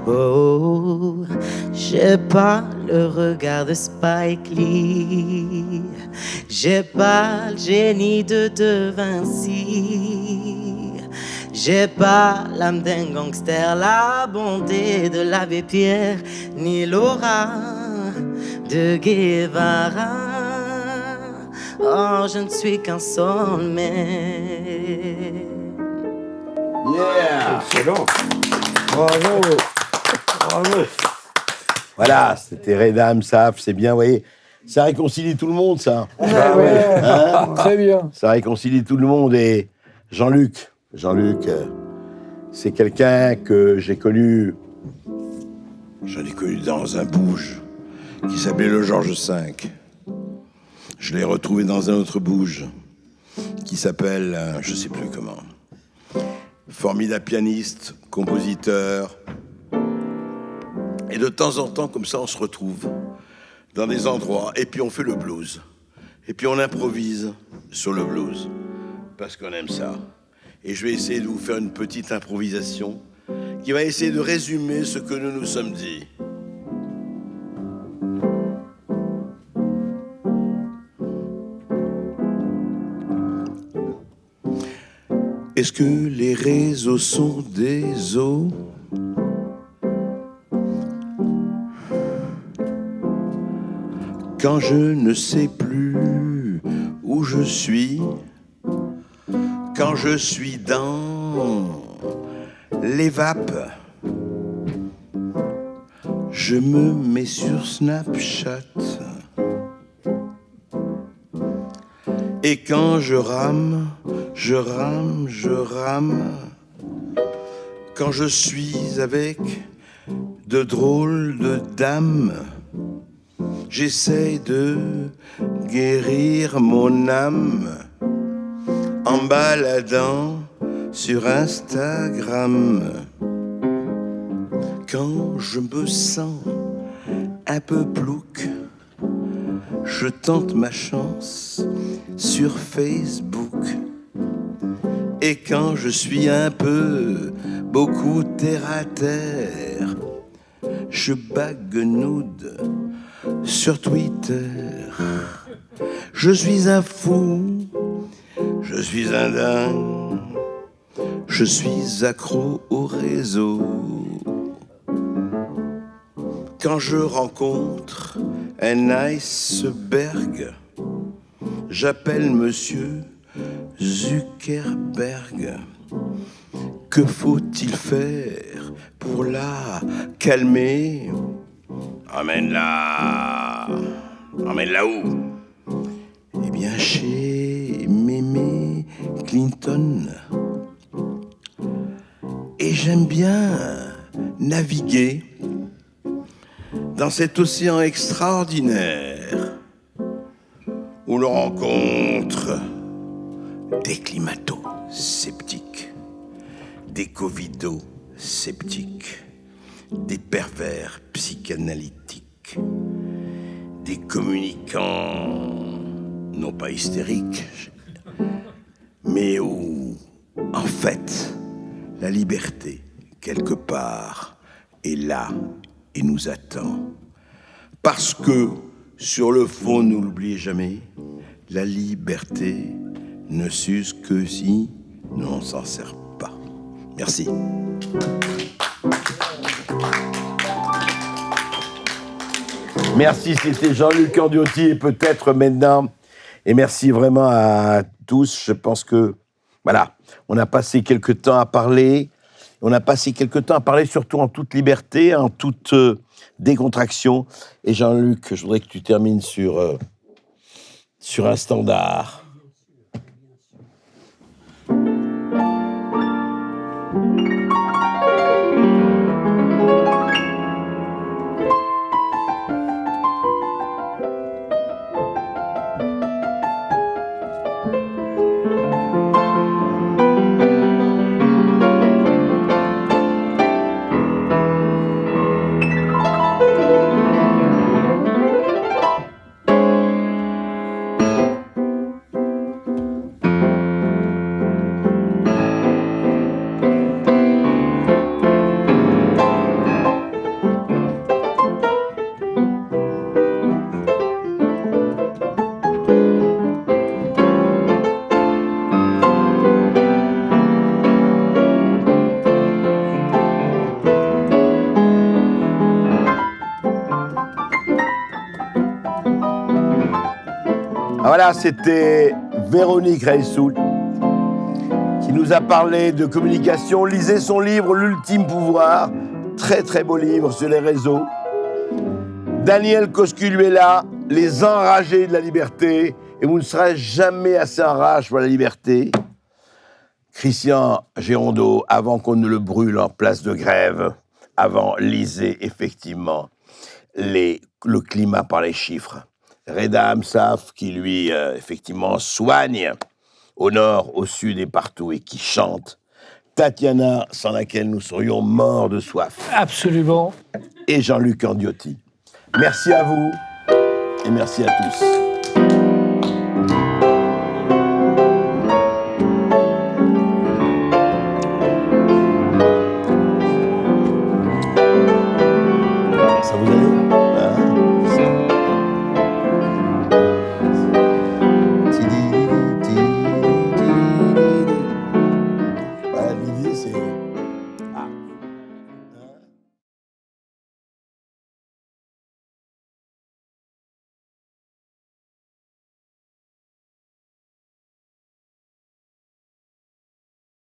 Oh, j'ai pas le regard de Spike Lee, j'ai pas le génie de Vinci, j'ai pas l'âme d'un gangster, la bonté de l'abbé Pierre, ni l'aura de Guevara. Oh, je ne suis qu'un soulmate. Yeah! Excellent. Bravo. Bravo. Voilà, c'était Redam, Saf, c'est bien, vous voyez. Ça réconcilie tout le monde, ça. Ah ouais, Hein? très bien. Ça réconcilie tout le monde. Et Jean-Luc, c'est quelqu'un que j'ai connu. Je l'ai connu dans un bouge qui s'appelait le Georges V. Je l'ai retrouvé dans un autre bouge qui s'appelle, je sais plus comment. Formidable pianiste, compositeur. Et de temps en temps, comme ça, on se retrouve dans des endroits et puis on fait le blues. Et puis on improvise sur le blues parce qu'on aime ça. Et je vais essayer de vous faire une petite improvisation qui va essayer de résumer ce que nous nous sommes dit. Est-ce que les réseaux sont des os? Quand je ne sais plus où je suis, quand je suis dans les vapes, je me mets sur Snapchat. Et quand je rame, quand je suis avec de drôles de dames, j'essaie de guérir mon âme en baladant sur Instagram. Quand je me sens un peu plouc, je tente ma chance sur Facebook. Et quand je suis un peu beaucoup terre à terre, je baguenoude sur Twitter. Je suis un fou, je suis un dingue, je suis accro au réseau. Quand je rencontre un iceberg, j'appelle monsieur Zuckerberg. Que faut-il faire pour la calmer? Emmène-la où? Eh bien chez Mémé Clinton. Et j'aime bien naviguer dans cet océan extraordinaire où l'on rencontre des climato-sceptiques, des covido-sceptiques, des pervers psychanalytiques, des communicants non pas hystériques, mais où, en fait, la liberté, quelque part, est là et nous attend. Parce que, sur le fond, ne l'oubliez jamais, la liberté ne s'use que si on ne s'en sert pas. Merci. Merci, c'était Jean-Luc Andiotti et peut-être maintenant. Et merci vraiment à tous. Je pense que, voilà, on a passé quelques temps à parler. On a passé quelque temps à parler surtout en toute liberté, en toute décontraction. Et Jean-Luc, je voudrais que tu termines sur un standard. Voilà, c'était Véronique Reissoul qui nous a parlé de communication. Lisez son livre « L'ultime pouvoir », très très beau livre sur les réseaux. Daniel Cosculuela, « Les enragés de la liberté », et vous ne serez jamais assez enragé pour la liberté. Christian Gérondeau, avant qu'on ne le brûle en place de grève, lisez effectivement le climat par les chiffres. Reda Amsaf, qui lui, effectivement, soigne au nord, au sud et partout, et qui chante. Tatiana, sans laquelle nous serions morts de soif. Absolument. Et Jean-Luc Andiotti. Merci à vous, et merci à tous. Ça vous allait ? L'idée, c'est